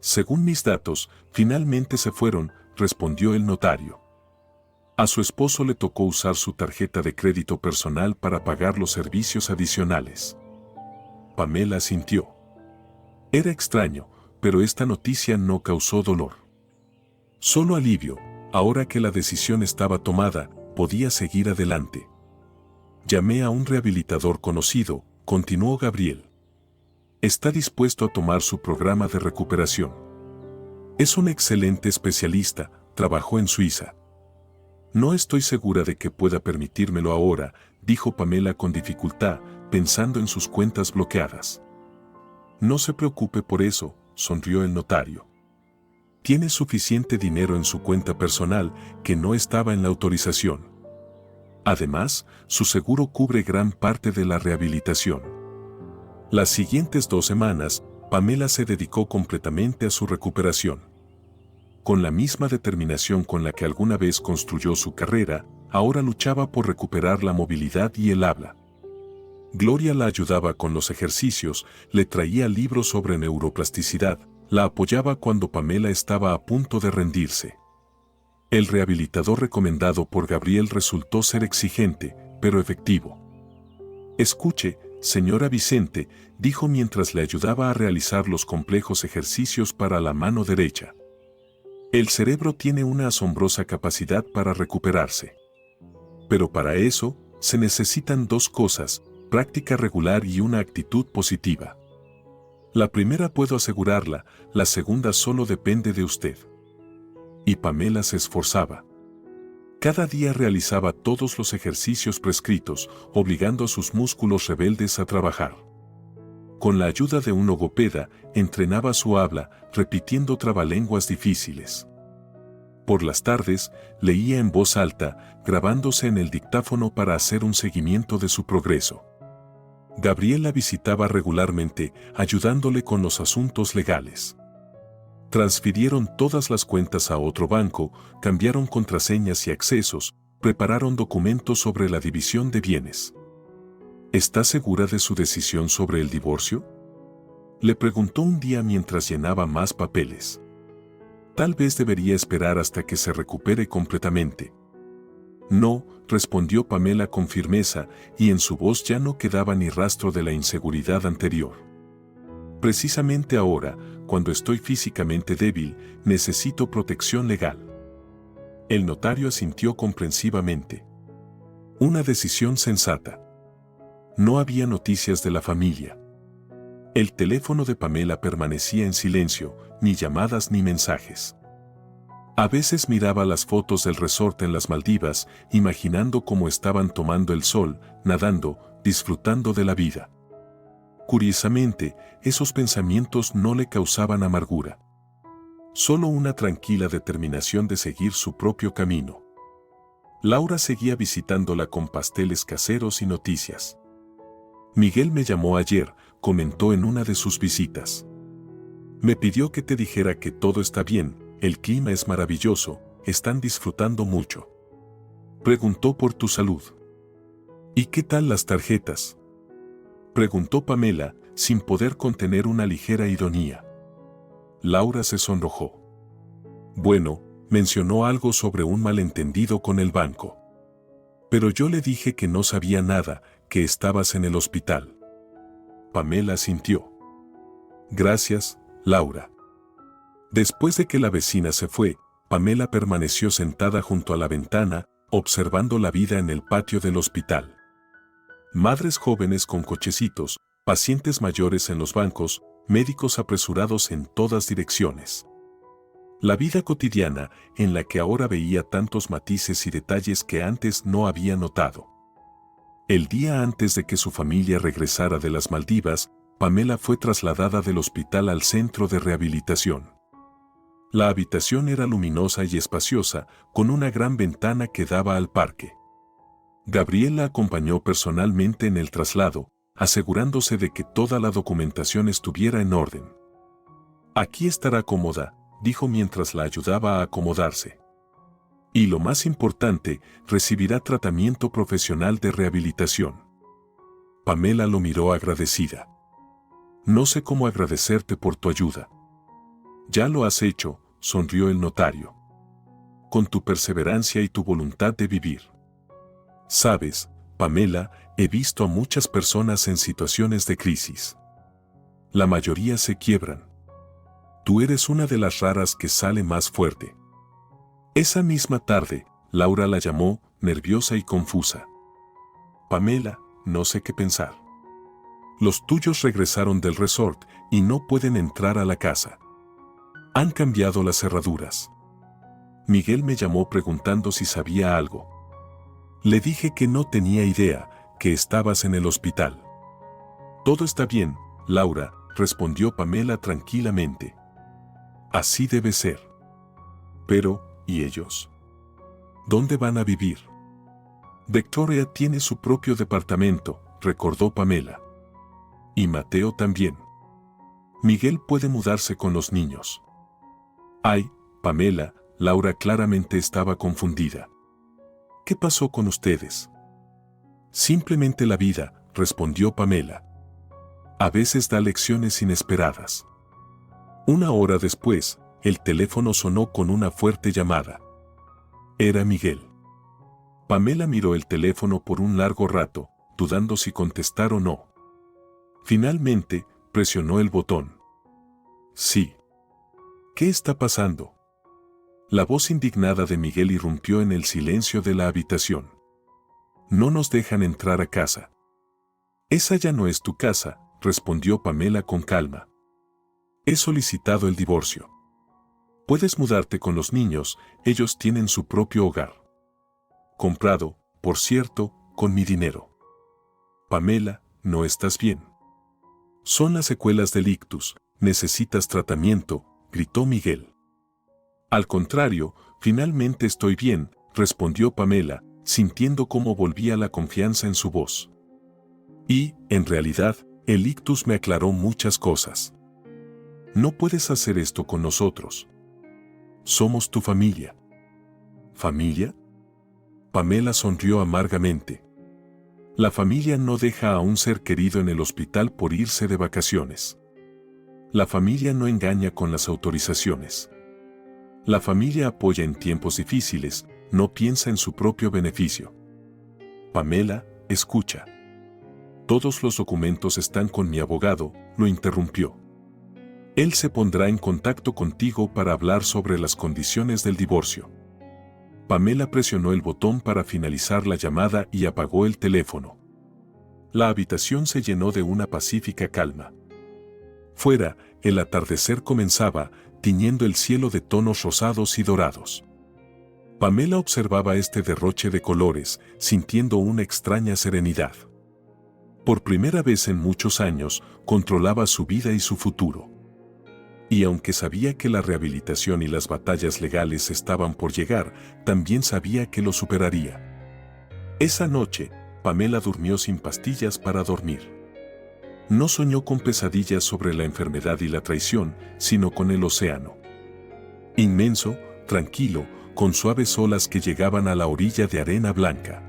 «Según mis datos, finalmente se fueron», respondió el notario. A su esposo le tocó usar su tarjeta de crédito personal para pagar los servicios adicionales. Pamela sintió. Era extraño, pero esta noticia no causó dolor. Solo alivio, ahora que la decisión estaba tomada, podía seguir adelante. Llamé a un rehabilitador conocido, continuó Gabriel. Está dispuesto a tomar su programa de recuperación. Es un excelente especialista, trabajó en Suiza. No estoy segura de que pueda permitírmelo ahora, dijo Pamela con dificultad, pensando en sus cuentas bloqueadas. No se preocupe por eso, sonrió el notario. Tiene suficiente dinero en su cuenta personal que no estaba en la autorización. Además, su seguro cubre gran parte de la rehabilitación. Las siguientes 2 semanas, Pamela se dedicó completamente a su recuperación. Con la misma determinación con la que alguna vez construyó su carrera, ahora luchaba por recuperar la movilidad y el habla. Gloria la ayudaba con los ejercicios, le traía libros sobre neuroplasticidad, la apoyaba cuando Pamela estaba a punto de rendirse. El rehabilitador recomendado por Gabriel resultó ser exigente, pero efectivo. Escuche, señora Vicente, dijo mientras le ayudaba a realizar los complejos ejercicios para la mano derecha. El cerebro tiene una asombrosa capacidad para recuperarse. Pero para eso, se necesitan dos cosas: práctica regular y una actitud positiva. La primera puedo asegurarla, la segunda solo depende de usted. Y Pamela se esforzaba. Cada día realizaba todos los ejercicios prescritos, obligando a sus músculos rebeldes a trabajar. Con la ayuda de un logopeda, entrenaba su habla, repitiendo trabalenguas difíciles. Por las tardes, leía en voz alta, grabándose en el dictáfono para hacer un seguimiento de su progreso. Gabriel la visitaba regularmente, ayudándole con los asuntos legales. Transfirieron todas las cuentas a otro banco, cambiaron contraseñas y accesos, prepararon documentos sobre la división de bienes. ¿Está segura de su decisión sobre el divorcio?, le preguntó un día mientras llenaba más papeles. Tal vez debería esperar hasta que se recupere completamente. No, respondió Pamela con firmeza, y en su voz ya no quedaba ni rastro de la inseguridad anterior. Precisamente ahora, cuando estoy físicamente débil, necesito protección legal. El notario asintió comprensivamente. Una decisión sensata. No había noticias de la familia. El teléfono de Pamela permanecía en silencio, ni llamadas ni mensajes. A veces miraba las fotos del resort en las Maldivas, imaginando cómo estaban tomando el sol, nadando, disfrutando de la vida. Curiosamente, esos pensamientos no le causaban amargura. Solo una tranquila determinación de seguir su propio camino. Laura seguía visitándola con pasteles caseros y noticias. Miguel me llamó ayer, comentó en una de sus visitas. Me pidió que te dijera que todo está bien, el clima es maravilloso, están disfrutando mucho. Preguntó por tu salud. ¿Y qué tal las tarjetas?, preguntó Pamela, sin poder contener una ligera ironía. Laura se sonrojó. Bueno, mencionó algo sobre un malentendido con el banco. Pero yo le dije que no sabía nada, que estabas en el hospital. Pamela asintió. Gracias, Laura. Después de que la vecina se fue, Pamela permaneció sentada junto a la ventana, observando la vida en el patio del hospital. Madres jóvenes con cochecitos, pacientes mayores en los bancos, médicos apresurados en todas direcciones. La vida cotidiana, en la que ahora veía tantos matices y detalles que antes no había notado. El día antes de que su familia regresara de las Maldivas, Pamela fue trasladada del hospital al centro de rehabilitación. La habitación era luminosa y espaciosa, con una gran ventana que daba al parque. Gabriel la acompañó personalmente en el traslado, asegurándose de que toda la documentación estuviera en orden. Aquí estará cómoda, dijo mientras la ayudaba a acomodarse. Y lo más importante, recibirá tratamiento profesional de rehabilitación. Pamela lo miró agradecida. No sé cómo agradecerte por tu ayuda. Ya lo has hecho, sonrió el notario. Con tu perseverancia y tu voluntad de vivir. Sabes, Pamela, he visto a muchas personas en situaciones de crisis. La mayoría se quiebran. Tú eres una de las raras que sale más fuerte. Esa misma tarde, Laura la llamó, nerviosa y confusa. Pamela, no sé qué pensar. Los tuyos regresaron del resort y no pueden entrar a la casa. Han cambiado las cerraduras. Miguel me llamó preguntando si sabía algo. Le dije que no tenía idea, que estabas en el hospital. Todo está bien, Laura, respondió Pamela tranquilamente. Así debe ser. Pero, ¿y ellos? ¿Dónde van a vivir? Victoria tiene su propio departamento, recordó Pamela. Y Mateo también. Miguel puede mudarse con los niños. Ay, Pamela, Laura claramente estaba confundida. ¿Qué pasó con ustedes? Simplemente la vida, respondió Pamela. A veces da lecciones inesperadas. 1 hora después, el teléfono sonó con una fuerte llamada. Era Miguel. Pamela miró el teléfono por un largo rato, dudando si contestar o no. Finalmente, presionó el botón. Sí. ¿Qué está pasando? La voz indignada de Miguel irrumpió en el silencio de la habitación. No nos dejan entrar a casa. Esa ya no es tu casa, respondió Pamela con calma. He solicitado el divorcio. Puedes mudarte con los niños, ellos tienen su propio hogar. Comprado, por cierto, con mi dinero. Pamela, no estás bien. Son las secuelas del ictus, necesitas tratamiento, gritó Miguel. Al contrario, finalmente estoy bien, respondió Pamela, sintiendo cómo volvía la confianza en su voz. Y, en realidad, el ictus me aclaró muchas cosas. No puedes hacer esto con nosotros. Somos tu familia. ¿Familia? Pamela sonrió amargamente. La familia no deja a un ser querido en el hospital por irse de vacaciones. La familia no engaña con las autorizaciones. La familia apoya en tiempos difíciles, no piensa en su propio beneficio. Pamela, escucha. Todos los documentos están con mi abogado, lo interrumpió. Él se pondrá en contacto contigo para hablar sobre las condiciones del divorcio. Pamela presionó el botón para finalizar la llamada y apagó el teléfono. La habitación se llenó de una pacífica calma. Fuera, el atardecer comenzaba, tiñendo el cielo de tonos rosados y dorados. Pamela observaba este derroche de colores, sintiendo una extraña serenidad. Por primera vez en muchos años, controlaba su vida y su futuro. Y aunque sabía que la rehabilitación y las batallas legales estaban por llegar, también sabía que lo superaría. Esa noche, Pamela durmió sin pastillas para dormir. No soñó con pesadillas sobre la enfermedad y la traición, sino con el océano. Inmenso, tranquilo, con suaves olas que llegaban a la orilla de arena blanca.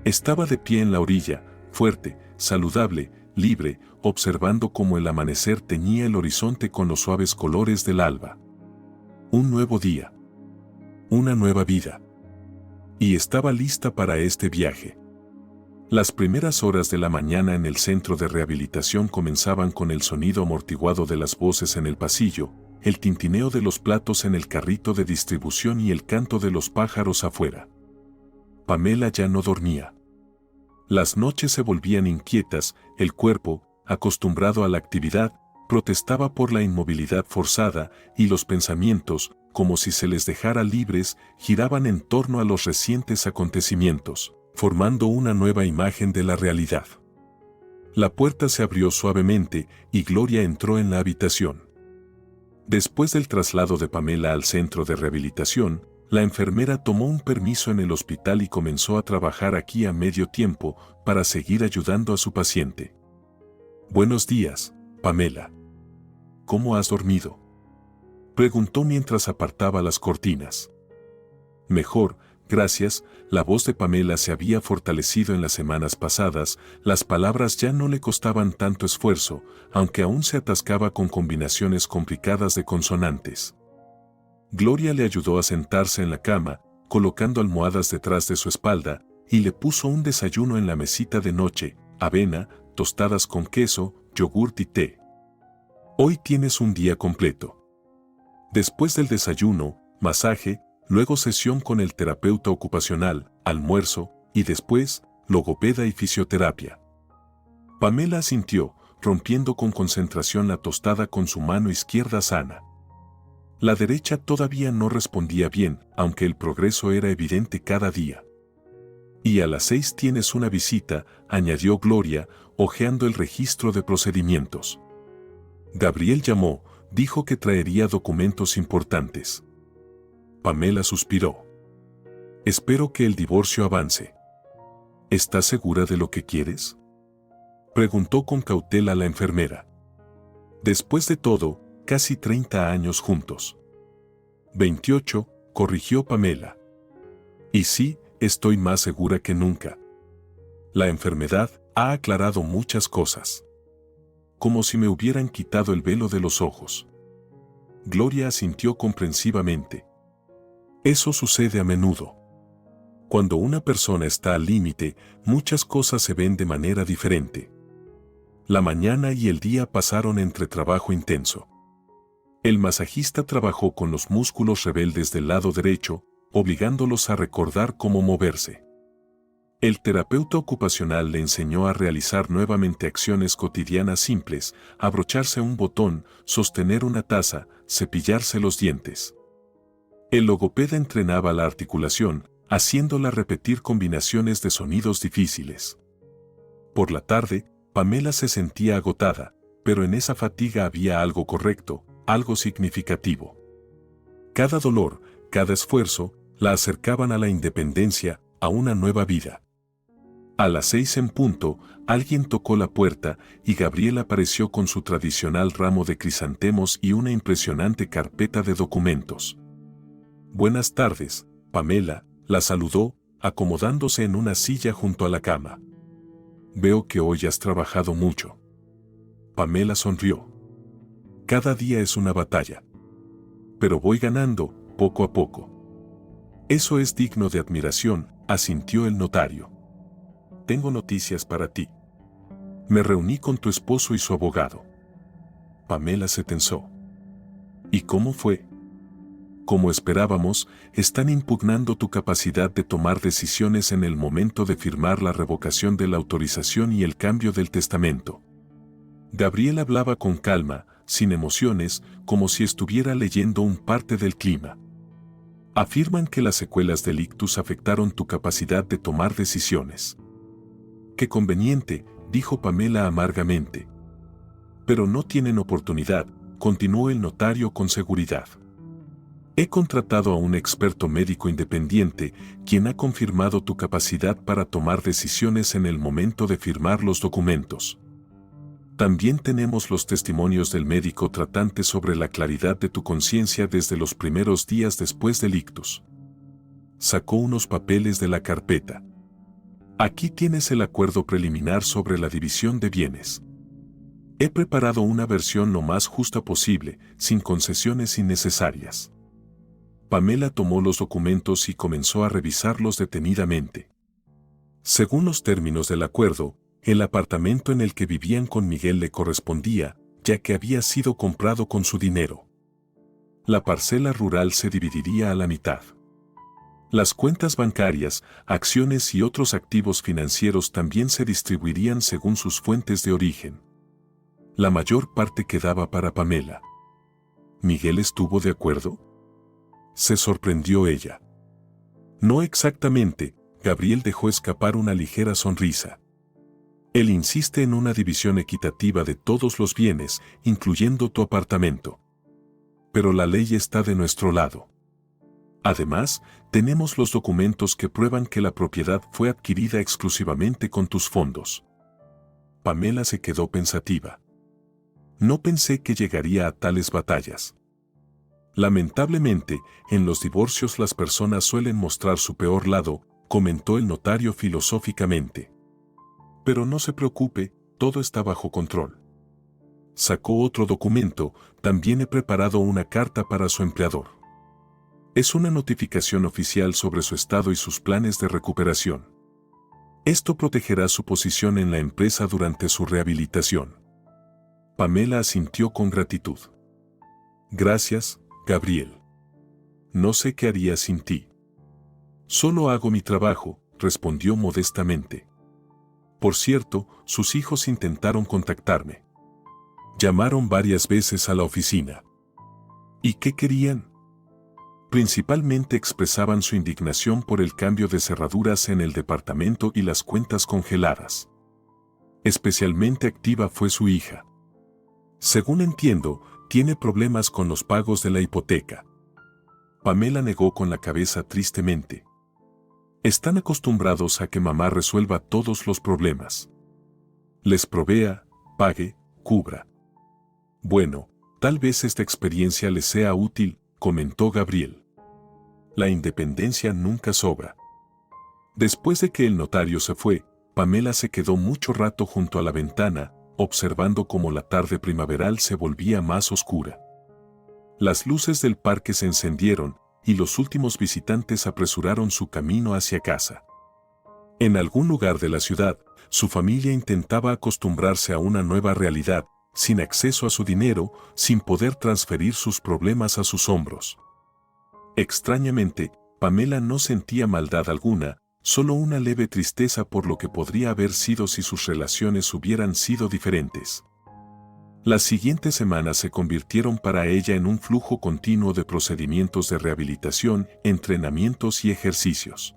Estaba de pie en la orilla, fuerte, saludable, libre, observando cómo el amanecer teñía el horizonte con los suaves colores del alba. Un nuevo día. Una nueva vida. Y estaba lista para este viaje. Las primeras horas de la mañana en el centro de rehabilitación comenzaban con el sonido amortiguado de las voces en el pasillo, el tintineo de los platos en el carrito de distribución y el canto de los pájaros afuera. Pamela ya no dormía. Las noches se volvían inquietas, el cuerpo, acostumbrado a la actividad, protestaba por la inmovilidad forzada y los pensamientos, como si se les dejara libres, giraban en torno a los recientes acontecimientos, formando una nueva imagen de la realidad. La puerta se abrió suavemente y Gloria entró en la habitación. Después del traslado de Pamela al centro de rehabilitación, la enfermera tomó un permiso en el hospital y comenzó a trabajar aquí a medio tiempo para seguir ayudando a su paciente. Buenos días, Pamela. ¿Cómo has dormido? Preguntó mientras apartaba las cortinas. Mejor, gracias. La voz de Pamela se había fortalecido en las semanas pasadas, las palabras ya no le costaban tanto esfuerzo, aunque aún se atascaba con combinaciones complicadas de consonantes. Gloria le ayudó a sentarse en la cama, colocando almohadas detrás de su espalda, y le puso un desayuno en la mesita de noche, avena, tostadas con queso, yogurt y té. Hoy tienes un día completo. Después del desayuno, masaje, luego sesión con el terapeuta ocupacional, almuerzo, y después, logopeda y fisioterapia. Pamela asintió, rompiendo con concentración la tostada con su mano izquierda sana. La derecha todavía no respondía bien, aunque el progreso era evidente cada día. Y a las 6 tienes una visita, añadió Gloria, hojeando el registro de procedimientos. Gabriel llamó, dijo que traería documentos importantes. Pamela suspiró. Espero que el divorcio avance. ¿Estás segura de lo que quieres? Preguntó con cautela la enfermera. Después de todo, casi 30 años juntos. 28, corrigió Pamela. Y sí, estoy más segura que nunca. La enfermedad, Ha aclarado muchas cosas. Como si me hubieran quitado el velo de los ojos. Gloria asintió comprensivamente. Eso sucede a menudo. Cuando una persona está al límite, muchas cosas se ven de manera diferente. La mañana y el día pasaron entre trabajo intenso. El masajista trabajó con los músculos rebeldes del lado derecho, obligándolos a recordar cómo moverse. El terapeuta ocupacional le enseñó a realizar nuevamente acciones cotidianas simples, abrocharse un botón, sostener una taza, cepillarse los dientes. El logopeda entrenaba la articulación, haciéndola repetir combinaciones de sonidos difíciles. Por la tarde, Pamela se sentía agotada, pero en esa fatiga había algo correcto, algo significativo. Cada dolor, cada esfuerzo, la acercaban a la independencia, a una nueva vida. A las 6 en punto, alguien tocó la puerta y Gabriel apareció con su tradicional ramo de crisantemos y una impresionante carpeta de documentos. «Buenas tardes, Pamela», la saludó, acomodándose en una silla junto a la cama. «Veo que hoy has trabajado mucho». Pamela sonrió. «Cada día es una batalla. Pero voy ganando, poco a poco». «Eso es digno de admiración», asintió el notario. «Tengo noticias para ti. Me reuní con tu esposo y su abogado». Pamela se tensó. «¿Y cómo fue?» «Como esperábamos, están impugnando tu capacidad de tomar decisiones en el momento de firmar la revocación de la autorización y el cambio del testamento». Gabriel hablaba con calma, sin emociones, como si estuviera leyendo un parte del clima. «Afirman que las secuelas del ictus afectaron tu capacidad de tomar decisiones». «Qué conveniente», dijo Pamela amargamente. «Pero no tienen oportunidad», continuó el notario con seguridad. «He contratado a un experto médico independiente, quien ha confirmado tu capacidad para tomar decisiones en el momento de firmar los documentos. También tenemos los testimonios del médico tratante sobre la claridad de tu conciencia desde los primeros días después del ictus». Sacó unos papeles de la carpeta. «Aquí tienes el acuerdo preliminar sobre la división de bienes. He preparado una versión lo más justa posible, sin concesiones innecesarias». Pamela tomó los documentos y comenzó a revisarlos detenidamente. Según los términos del acuerdo, el apartamento en el que vivían con Miguel le correspondía, ya que había sido comprado con su dinero. La parcela rural se dividiría a la mitad. Las cuentas bancarias, acciones y otros activos financieros también se distribuirían según sus fuentes de origen. La mayor parte quedaba para Pamela. ¿Miguel estuvo de acuerdo?, se sorprendió ella. «No exactamente», Gabriel dejó escapar una ligera sonrisa. «Él insiste en una división equitativa de todos los bienes, incluyendo tu apartamento. Pero la ley está de nuestro lado. Además, tenemos los documentos que prueban que la propiedad fue adquirida exclusivamente con tus fondos». Pamela se quedó pensativa. «No pensé que llegaría a tales batallas». «Lamentablemente, en los divorcios las personas suelen mostrar su peor lado», comentó el notario filosóficamente. «Pero no se preocupe, todo está bajo control». Sacó otro documento. «También he preparado una carta para su empleador. Es una notificación oficial sobre su estado y sus planes de recuperación. Esto protegerá su posición en la empresa durante su rehabilitación». Pamela asintió con gratitud. «Gracias, Gabriel. No sé qué haría sin ti». «Solo hago mi trabajo», respondió modestamente. «Por cierto, sus hijos intentaron contactarme. Llamaron varias veces a la oficina». «¿Y qué querían?». «Principalmente expresaban su indignación por el cambio de cerraduras en el departamento y las cuentas congeladas. Especialmente activa fue su hija. Según entiendo, tiene problemas con los pagos de la hipoteca». Pamela negó con la cabeza tristemente. «Están acostumbrados a que mamá resuelva todos los problemas. Les provea, pague, cubra». «Bueno, tal vez esta experiencia les sea útil», comentó Gabriel. «La independencia nunca sobra». Después de que el notario se fue, Pamela se quedó mucho rato junto a la ventana, observando cómo la tarde primaveral se volvía más oscura. Las luces del parque se encendieron y los últimos visitantes apresuraron su camino hacia casa. En algún lugar de la ciudad, su familia intentaba acostumbrarse a una nueva realidad, sin acceso a su dinero, sin poder transferir sus problemas a sus hombros. Extrañamente, Pamela no sentía maldad alguna, solo una leve tristeza por lo que podría haber sido si sus relaciones hubieran sido diferentes. Las siguientes semanas se convirtieron para ella en un flujo continuo de procedimientos de rehabilitación, entrenamientos y ejercicios.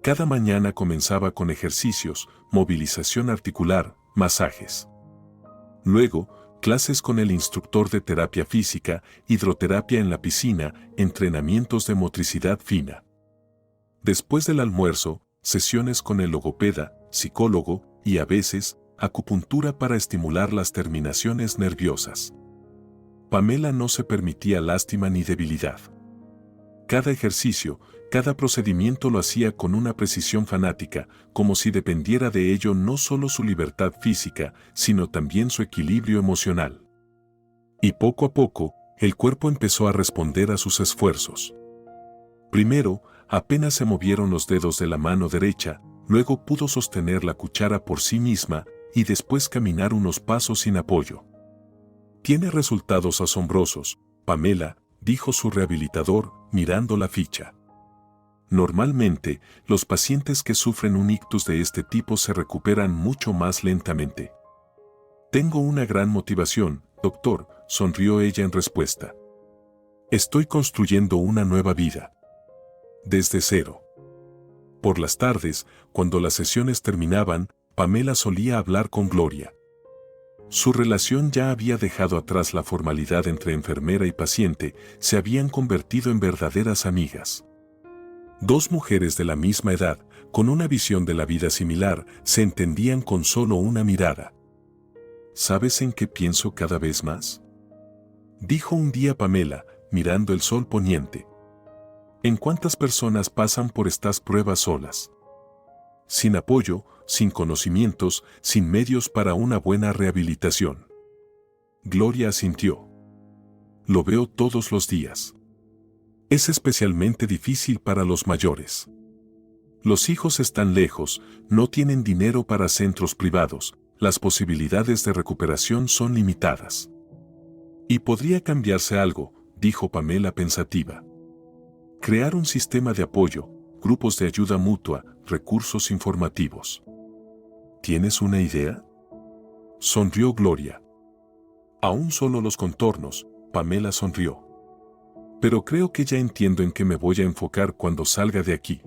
Cada mañana comenzaba con ejercicios, movilización articular, masajes. Luego, clases con el instructor de terapia física, hidroterapia en la piscina, entrenamientos de motricidad fina. Después del almuerzo, sesiones con el logopeda, psicólogo y a veces, acupuntura para estimular las terminaciones nerviosas. Pamela no se permitía lástima ni debilidad. Cada ejercicio, cada procedimiento lo hacía con una precisión fanática, como si dependiera de ello no solo su libertad física, sino también su equilibrio emocional. Y poco a poco, el cuerpo empezó a responder a sus esfuerzos. Primero, apenas se movieron los dedos de la mano derecha, luego pudo sostener la cuchara por sí misma y después caminar unos pasos sin apoyo. Tiene resultados asombrosos, Pamela, dijo su rehabilitador, mirando la ficha. Normalmente, los pacientes que sufren un ictus de este tipo se recuperan mucho más lentamente. Tengo una gran motivación, doctor, sonrió ella en respuesta. Estoy construyendo una nueva vida. Desde cero. Por las tardes, cuando las sesiones terminaban, Pamela solía hablar con Gloria. Su relación ya había dejado atrás la formalidad entre enfermera y paciente, se habían convertido en verdaderas amigas. Dos mujeres de la misma edad, con una visión de la vida similar, se entendían con solo una mirada. ¿Sabes en qué pienso cada vez más?, dijo un día Pamela, mirando el sol poniente. ¿En cuántas personas pasan por estas pruebas solas? Sin apoyo, sin conocimientos, sin medios para una buena rehabilitación. Gloria asintió. Lo veo todos los días. Es especialmente difícil para los mayores. Los hijos están lejos, no tienen dinero para centros privados, las posibilidades de recuperación son limitadas. Y podría cambiarse algo, dijo Pamela pensativa. Crear un sistema de apoyo, grupos de ayuda mutua, recursos informativos. ¿Tienes una idea?, sonrió Gloria. Aún solo los contornos, Pamela sonrió. Pero creo que ya entiendo en qué me voy a enfocar cuando salga de aquí.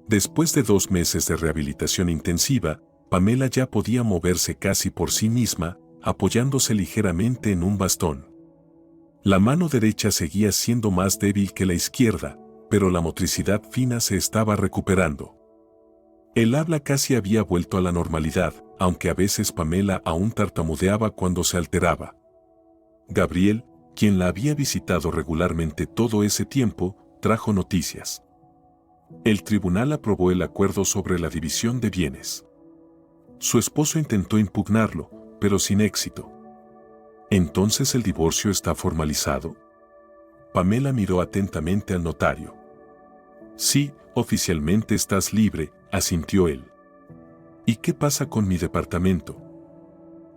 Después de 2 meses de rehabilitación intensiva, Pamela ya podía moverse casi por sí misma, apoyándose ligeramente en un bastón. La mano derecha seguía siendo más débil que la izquierda, pero la motricidad fina se estaba recuperando. El habla casi había vuelto a la normalidad, aunque a veces Pamela aún tartamudeaba cuando se alteraba. Gabriel, quien la había visitado regularmente todo ese tiempo, trajo noticias. El tribunal aprobó el acuerdo sobre la división de bienes. Su esposo intentó impugnarlo, pero sin éxito. ¿Entonces el divorcio está formalizado?, Pamela miró atentamente al notario. Sí, oficialmente estás libre, asintió él. ¿Y qué pasa con mi departamento?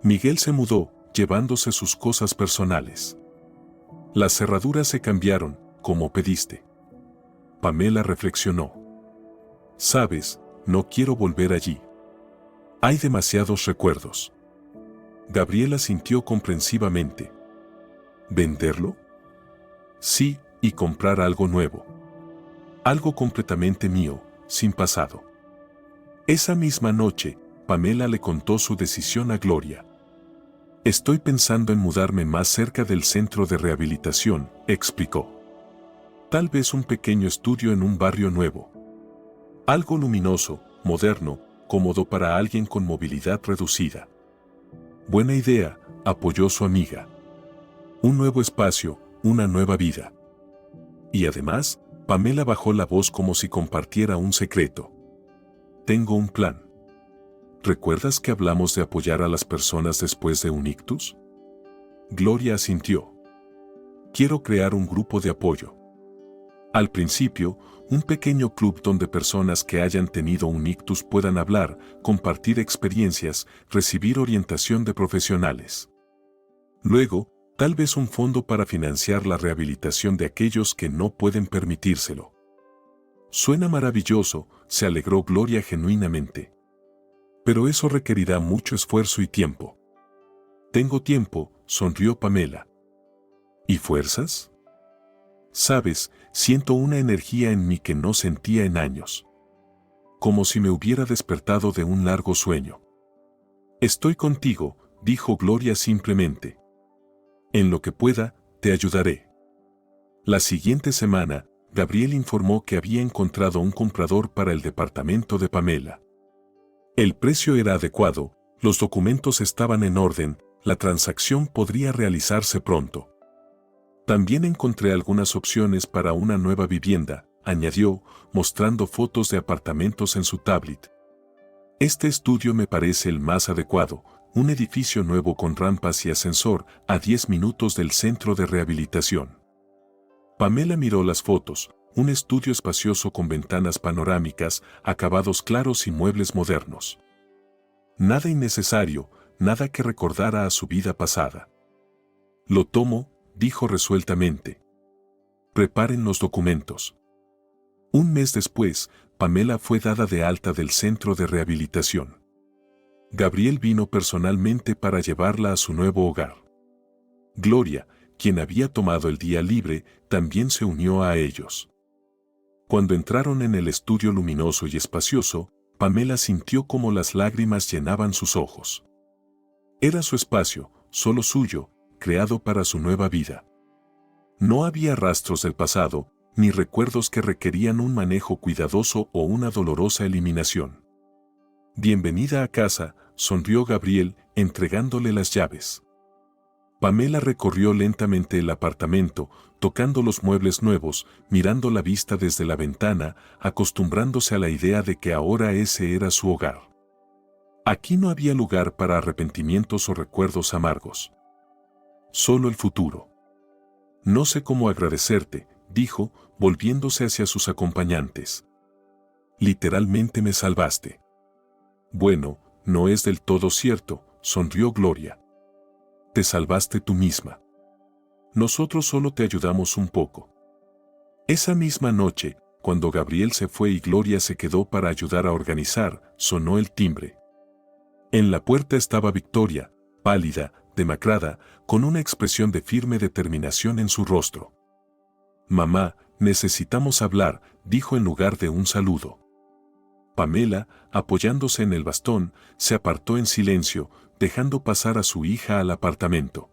Miguel se mudó, llevándose sus cosas personales. Las cerraduras se cambiaron, como pediste. Pamela reflexionó. Sabes, no quiero volver allí. Hay demasiados recuerdos. Gabriela sintió comprensivamente. ¿Venderlo? Sí, y comprar algo nuevo. Algo completamente mío, sin pasado. Esa misma noche, Pamela le contó su decisión a Gloria. Estoy pensando en mudarme más cerca del centro de rehabilitación, explicó. Tal vez un pequeño estudio en un barrio nuevo. Algo luminoso, moderno, cómodo para alguien con movilidad reducida. Buena idea, apoyó su amiga. Un nuevo espacio, una nueva vida. Y además, Pamela bajó la voz como si compartiera un secreto. Tengo un plan. ¿Recuerdas que hablamos de apoyar a las personas después de un ictus? Gloria asintió. Quiero crear un grupo de apoyo. Al principio, un pequeño club donde personas que hayan tenido un ictus puedan hablar, compartir experiencias, recibir orientación de profesionales. Luego, tal vez un fondo para financiar la rehabilitación de aquellos que no pueden permitírselo. Suena maravilloso, se alegró Gloria genuinamente. Pero eso requerirá mucho esfuerzo y tiempo. Tengo tiempo, sonrió Pamela. ¿Y fuerzas? Sabes, siento una energía en mí que no sentía en años. Como si me hubiera despertado de un largo sueño. Estoy contigo, dijo Gloria simplemente. En lo que pueda, te ayudaré. La siguiente semana, Gabriel informó que había encontrado un comprador para el departamento de Pamela. El precio era adecuado, los documentos estaban en orden, la transacción podría realizarse pronto. También encontré algunas opciones para una nueva vivienda, añadió, mostrando fotos de apartamentos en su tablet. Este estudio me parece el más adecuado, un edificio nuevo con rampas y ascensor, a 10 minutos del centro de rehabilitación. Pamela miró las fotos, un estudio espacioso con ventanas panorámicas, acabados claros y muebles modernos. Nada innecesario, nada que recordara a su vida pasada. Lo tomo, dijo resueltamente. Preparen los documentos. Un mes después, Pamela fue dada de alta del centro de rehabilitación. Gabriel vino personalmente para llevarla a su nuevo hogar. Gloria, quien había tomado el día libre, también se unió a ellos. Cuando entraron en el estudio luminoso y espacioso, Pamela sintió como las lágrimas llenaban sus ojos. Era su espacio, solo suyo, creado para su nueva vida. No había rastros del pasado, ni recuerdos que requerían un manejo cuidadoso o una dolorosa eliminación. Bienvenida a casa, sonrió Gabriel, entregándole las llaves. Pamela recorrió lentamente el apartamento, tocando los muebles nuevos, mirando la vista desde la ventana, acostumbrándose a la idea de que ahora ese era su hogar. Aquí no había lugar para arrepentimientos o recuerdos amargos. Solo el futuro. No sé cómo agradecerte, dijo, volviéndose hacia sus acompañantes. Literalmente me salvaste. Bueno, no es del todo cierto, sonrió Gloria. Te salvaste tú misma. Nosotros solo te ayudamos un poco. Esa misma noche, cuando Gabriel se fue y Gloria se quedó para ayudar a organizar, sonó el timbre. En la puerta estaba Victoria, pálida, demacrada, con una expresión de firme determinación en su rostro. Mamá, necesitamos hablar, dijo en lugar de un saludo. Pamela, apoyándose en el bastón, se apartó en silencio, dejando pasar a su hija al apartamento.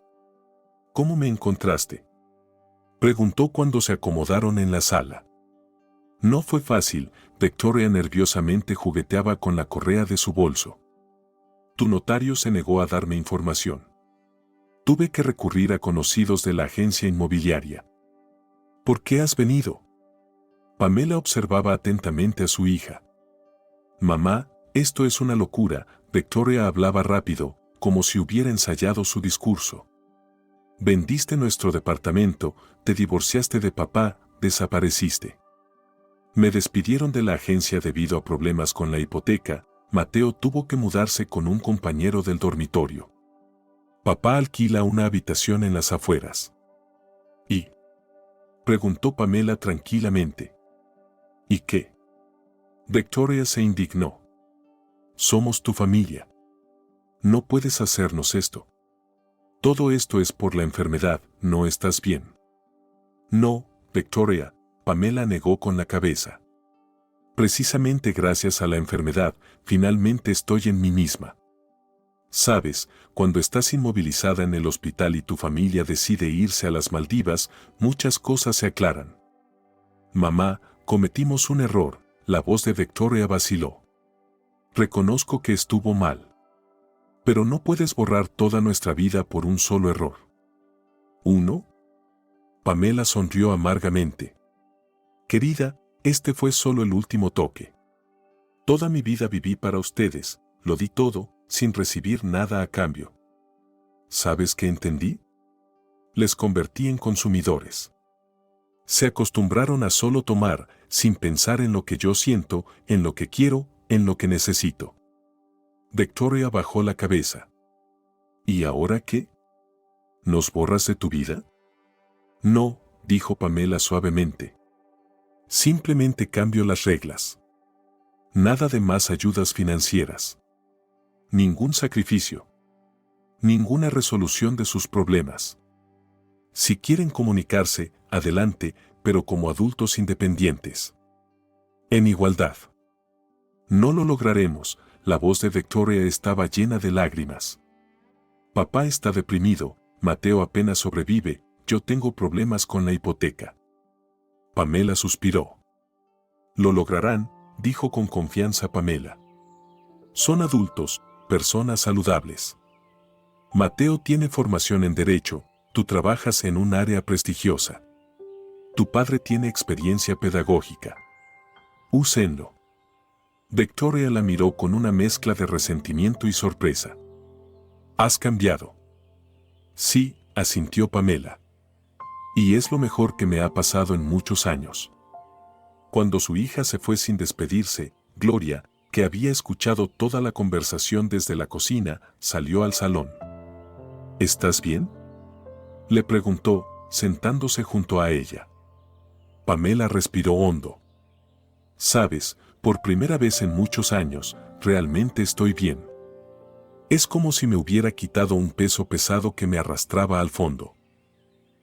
¿Cómo me encontraste?, preguntó cuando se acomodaron en la sala. No fue fácil, Victoria nerviosamente jugueteaba con la correa de su bolso. Tu notario se negó a darme información. Tuve que recurrir a conocidos de la agencia inmobiliaria. ¿Por qué has venido?, Pamela observaba atentamente a su hija. Mamá, esto es una locura, Victoria hablaba rápido, como si hubiera ensayado su discurso. Vendiste nuestro departamento, te divorciaste de papá, desapareciste. Me despidieron de la agencia debido a problemas con la hipoteca, Mateo tuvo que mudarse con un compañero del dormitorio. Papá alquila una habitación en las afueras. ¿Y?, preguntó Pamela tranquilamente. ¿Y qué? Victoria se indignó. Somos tu familia. No puedes hacernos esto. Todo esto es por la enfermedad, ¿no estás bien? No, Victoria, Pamela negó con la cabeza. Precisamente gracias a la enfermedad, finalmente estoy en mí misma. Sabes, cuando estás inmovilizada en el hospital y tu familia decide irse a las Maldivas, muchas cosas se aclaran. Mamá, cometimos un error, la voz de Victoria vaciló. Reconozco que estuvo mal. Pero no puedes borrar toda nuestra vida por un solo error. ¿Uno? Pamela sonrió amargamente. Querida, este fue solo el último toque. Toda mi vida viví para ustedes, lo di todo, sin recibir nada a cambio. ¿Sabes qué entendí? Les convertí en consumidores. Se acostumbraron a solo tomar, sin pensar en lo que yo siento, en lo que quiero, en lo que necesito. Victoria bajó la cabeza. ¿Y ahora qué? ¿Nos borras de tu vida? No, dijo Pamela suavemente. Simplemente cambio las reglas. Nada de más ayudas financieras. Ningún sacrificio. Ninguna resolución de sus problemas. Si quieren comunicarse, adelante, pero como adultos independientes. En igualdad. No lo lograremos, la voz de Victoria estaba llena de lágrimas. Papá está deprimido, Mateo apenas sobrevive, yo tengo problemas con la hipoteca. Pamela suspiró. Lo lograrán, dijo con confianza Pamela. Son adultos, personas saludables. Mateo tiene formación en Derecho, tú trabajas en un área prestigiosa. Tu padre tiene experiencia pedagógica. Úsenlo. Victoria la miró con una mezcla de resentimiento y sorpresa. ¿Has cambiado? Sí, asintió Pamela. Y es lo mejor que me ha pasado en muchos años. Cuando su hija se fue sin despedirse, Gloria, que había escuchado toda la conversación desde la cocina, salió al salón. ¿Estás bien?, le preguntó, sentándose junto a ella. Pamela respiró hondo. Sabes, por primera vez en muchos años, realmente estoy bien. Es como si me hubiera quitado un peso pesado que me arrastraba al fondo.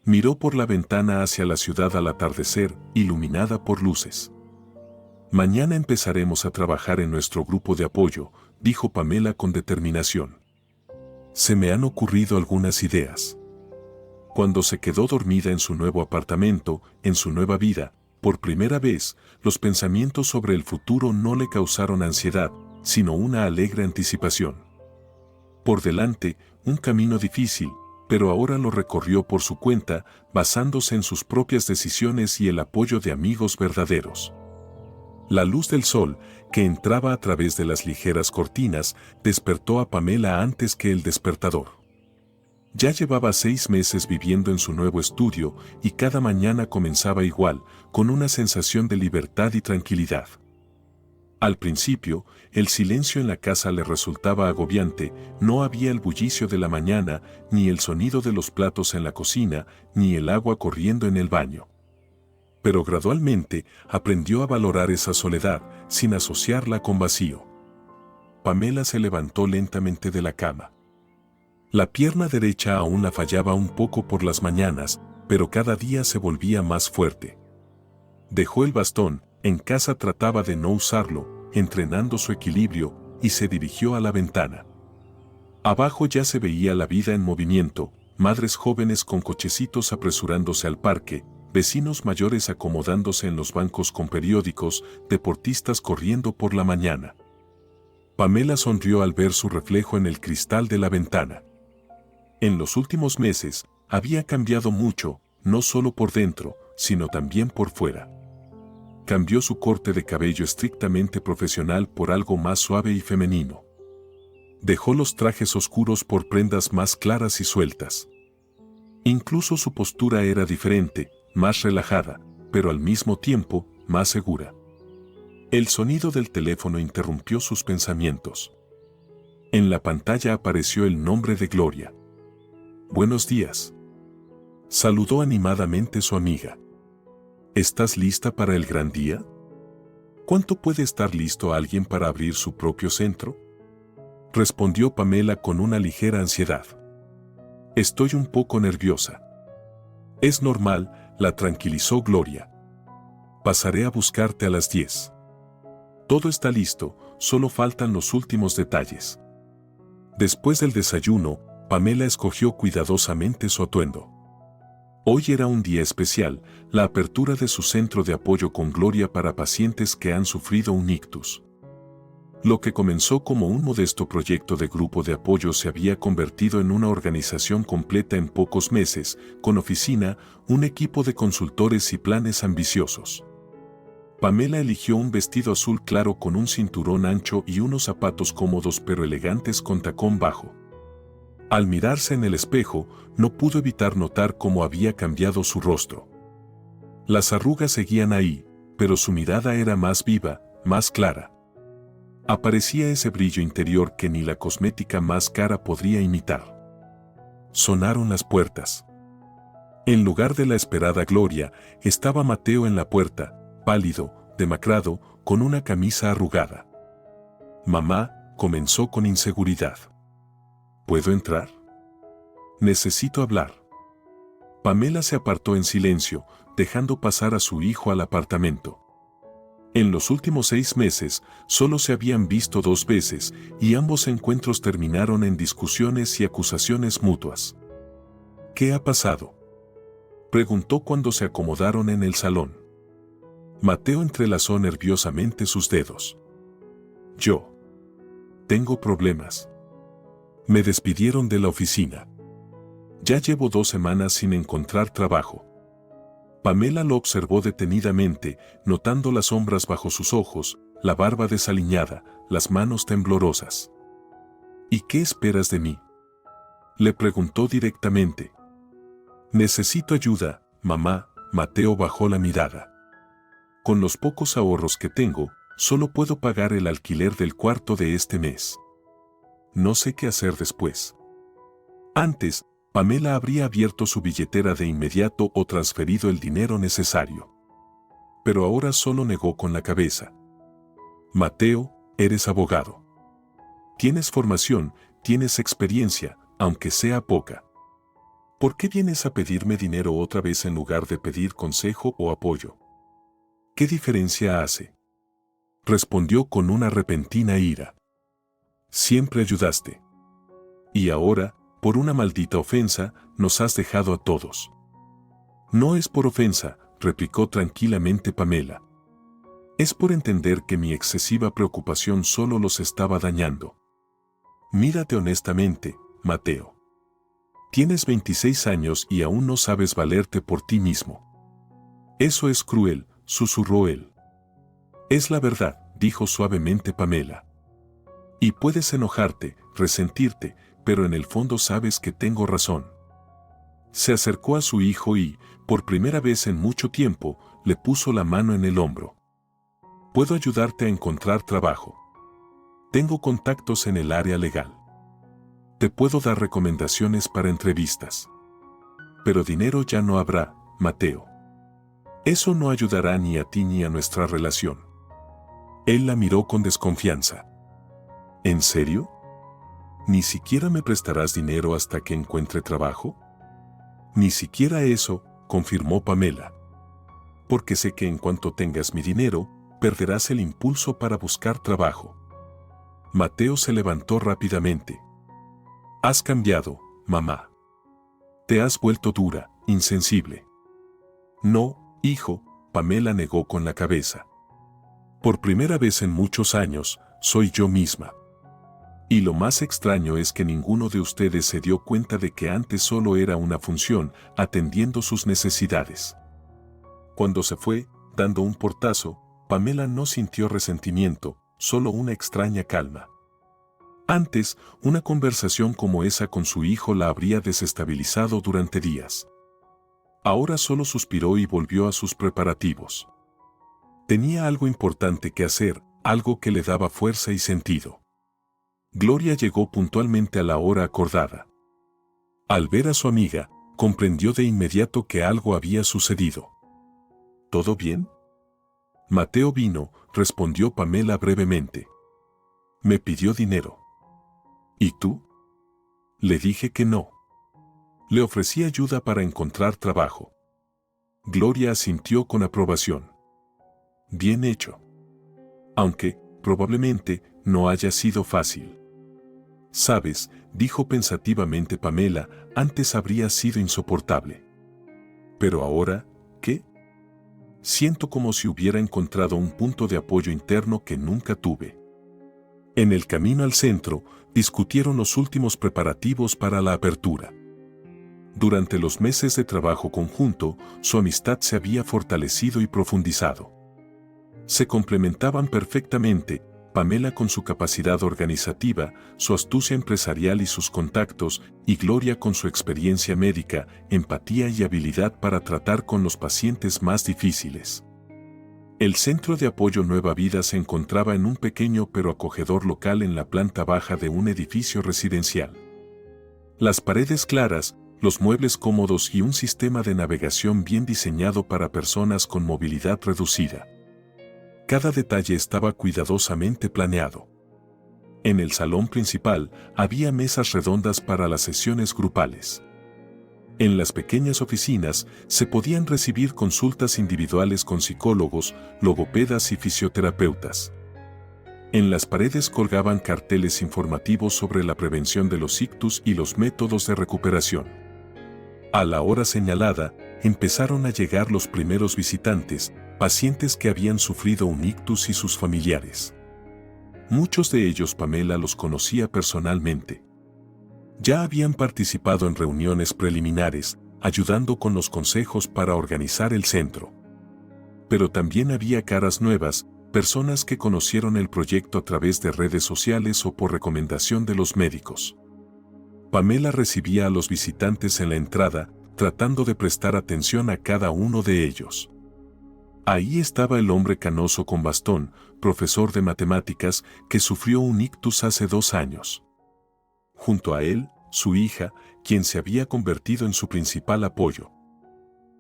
Miró por la ventana hacia la ciudad al atardecer, iluminada por luces. Mañana empezaremos a trabajar en nuestro grupo de apoyo, dijo Pamela con determinación. Se me han ocurrido algunas ideas. Cuando se quedó dormida en su nuevo apartamento, en su nueva vida, por primera vez, los pensamientos sobre el futuro no le causaron ansiedad, sino una alegre anticipación. Por delante, un camino difícil, pero ahora lo recorrió por su cuenta, basándose en sus propias decisiones y el apoyo de amigos verdaderos. La luz del sol, que entraba a través de las ligeras cortinas, despertó a Pamela antes que el despertador. Ya llevaba 6 meses viviendo en su nuevo estudio y cada mañana comenzaba igual, con una sensación de libertad y tranquilidad. Al principio, el silencio en la casa le resultaba agobiante, no había el bullicio de la mañana, ni el sonido de los platos en la cocina, ni el agua corriendo en el baño. Pero gradualmente aprendió a valorar esa soledad, sin asociarla con vacío. Pamela se levantó lentamente de la cama. La pierna derecha aún la fallaba un poco por las mañanas, pero cada día se volvía más fuerte. Dejó el bastón, en casa trataba de no usarlo, entrenando su equilibrio, y se dirigió a la ventana. Abajo ya se veía la vida en movimiento, madres jóvenes con cochecitos apresurándose al parque, vecinos mayores acomodándose en los bancos con periódicos, deportistas corriendo por la mañana. Pamela sonrió al ver su reflejo en el cristal de la ventana. En los últimos meses, había cambiado mucho, no solo por dentro, sino también por fuera. Cambió su corte de cabello estrictamente profesional por algo más suave y femenino. Dejó los trajes oscuros por prendas más claras y sueltas. Incluso su postura era diferente, más relajada, pero al mismo tiempo, más segura. El sonido del teléfono interrumpió sus pensamientos. En la pantalla apareció el nombre de Gloria. «Buenos días», saludó animadamente su amiga. ¿Estás lista para el gran día? ¿Cuánto puede estar listo alguien para abrir su propio centro? Respondió Pamela con una ligera ansiedad. Estoy un poco nerviosa. Es normal, la tranquilizó Gloria. Pasaré a buscarte a las 10. Todo está listo, solo faltan los últimos detalles. Después del desayuno, Pamela escogió cuidadosamente su atuendo. Hoy era un día especial, la apertura de su centro de apoyo con Gloria para pacientes que han sufrido un ictus. Lo que comenzó como un modesto proyecto de grupo de apoyo se había convertido en una organización completa en pocos meses, con oficina, un equipo de consultores y planes ambiciosos. Pamela eligió un vestido azul claro con un cinturón ancho y unos zapatos cómodos pero elegantes con tacón bajo. Al mirarse en el espejo, no pudo evitar notar cómo había cambiado su rostro. Las arrugas seguían ahí, pero su mirada era más viva, más clara. Aparecía ese brillo interior que ni la cosmética más cara podría imitar. Sonaron las puertas. En lugar de la esperada Gloria, estaba Mateo en la puerta, pálido, demacrado, con una camisa arrugada. «Mamá», comenzó con inseguridad. «¿Puedo entrar? Necesito hablar». Pamela se apartó en silencio, dejando pasar a su hijo al apartamento. En los últimos 6 meses, solo se habían visto 2 veces, y ambos encuentros terminaron en discusiones y acusaciones mutuas. «¿Qué ha pasado?», preguntó cuando se acomodaron en el salón. Mateo entrelazó nerviosamente sus dedos. «Yo tengo problemas. Me despidieron de la oficina. Ya llevo 2 semanas sin encontrar trabajo». Pamela lo observó detenidamente, notando las sombras bajo sus ojos, la barba desaliñada, las manos temblorosas. «¿Y qué esperas de mí?», le preguntó directamente. «Necesito ayuda, mamá». Mateo bajó la mirada. «Con los pocos ahorros que tengo, solo puedo pagar el alquiler del cuarto de este mes. No sé qué hacer después». Antes, Pamela habría abierto su billetera de inmediato o transferido el dinero necesario. Pero ahora solo negó con la cabeza. «Mateo, eres abogado. Tienes formación, tienes experiencia, aunque sea poca. ¿Por qué vienes a pedirme dinero otra vez en lugar de pedir consejo o apoyo? ¿Qué diferencia hace?», respondió con una repentina ira. «Siempre ayudaste. Y ahora, por una maldita ofensa, nos has dejado a todos». «No es por ofensa», replicó tranquilamente Pamela. «Es por entender que mi excesiva preocupación solo los estaba dañando. Mírate honestamente, Mateo. Tienes 26 años y aún no sabes valerte por ti mismo». «Eso es cruel», susurró él. «Es la verdad», dijo suavemente Pamela. «Y puedes enojarte, resentirte, pero en el fondo sabes que tengo razón». Se acercó a su hijo y, por primera vez en mucho tiempo, le puso la mano en el hombro. «Puedo ayudarte a encontrar trabajo. Tengo contactos en el área legal. Te puedo dar recomendaciones para entrevistas. Pero dinero ya no habrá, Mateo. Eso no ayudará ni a ti ni a nuestra relación». Él la miró con desconfianza. «¿En serio? ¿Ni siquiera me prestarás dinero hasta que encuentre trabajo?». «Ni siquiera eso», confirmó Pamela. «Porque sé que en cuanto tengas mi dinero, perderás el impulso para buscar trabajo». Mateo se levantó rápidamente. «Has cambiado, mamá. Te has vuelto dura, insensible». «No, hijo», Pamela negó con la cabeza. «Por primera vez en muchos años, soy yo misma. Y lo más extraño es que ninguno de ustedes se dio cuenta de que antes solo era una función, atendiendo sus necesidades». Cuando se fue, dando un portazo, Pamela no sintió resentimiento, solo una extraña calma. Antes, una conversación como esa con su hijo la habría desestabilizado durante días. Ahora solo suspiró y volvió a sus preparativos. Tenía algo importante que hacer, algo que le daba fuerza y sentido. Gloria llegó puntualmente a la hora acordada. Al ver a su amiga, comprendió de inmediato que algo había sucedido. «¿Todo bien?». «Mateo vino», respondió Pamela brevemente. «Me pidió dinero». «¿Y tú?». «Le dije que no. Le ofrecí ayuda para encontrar trabajo». Gloria asintió con aprobación. «Bien hecho. Aunque, probablemente, no haya sido fácil». «Sabes», dijo pensativamente Pamela, «antes habría sido insoportable. Pero ahora, ¿qué? Siento como si hubiera encontrado un punto de apoyo interno que nunca tuve». En el camino al centro, discutieron los últimos preparativos para la apertura. Durante los meses de trabajo conjunto, su amistad se había fortalecido y profundizado. Se complementaban perfectamente, Pamela con su capacidad organizativa, su astucia empresarial y sus contactos, y Gloria con su experiencia médica, empatía y habilidad para tratar con los pacientes más difíciles. El Centro de Apoyo Nueva Vida se encontraba en un pequeño pero acogedor local en la planta baja de un edificio residencial. Las paredes claras, los muebles cómodos y un sistema de navegación bien diseñado para personas con movilidad reducida. Cada detalle estaba cuidadosamente planeado. En el salón principal había mesas redondas para las sesiones grupales. En las pequeñas oficinas se podían recibir consultas individuales con psicólogos, logopedas y fisioterapeutas. En las paredes colgaban carteles informativos sobre la prevención de los ictus y los métodos de recuperación. A la hora señalada, empezaron a llegar los primeros visitantes, pacientes que habían sufrido un ictus y sus familiares. Muchos de ellos Pamela los conocía personalmente. Ya habían participado en reuniones preliminares, ayudando con los consejos para organizar el centro. Pero también había caras nuevas, personas que conocieron el proyecto a través de redes sociales o por recomendación de los médicos. Pamela recibía a los visitantes en la entrada, tratando de prestar atención a cada uno de ellos. Ahí estaba el hombre canoso con bastón, profesor de matemáticas, que sufrió un ictus hace 2 años. Junto a él, su hija, quien se había convertido en su principal apoyo.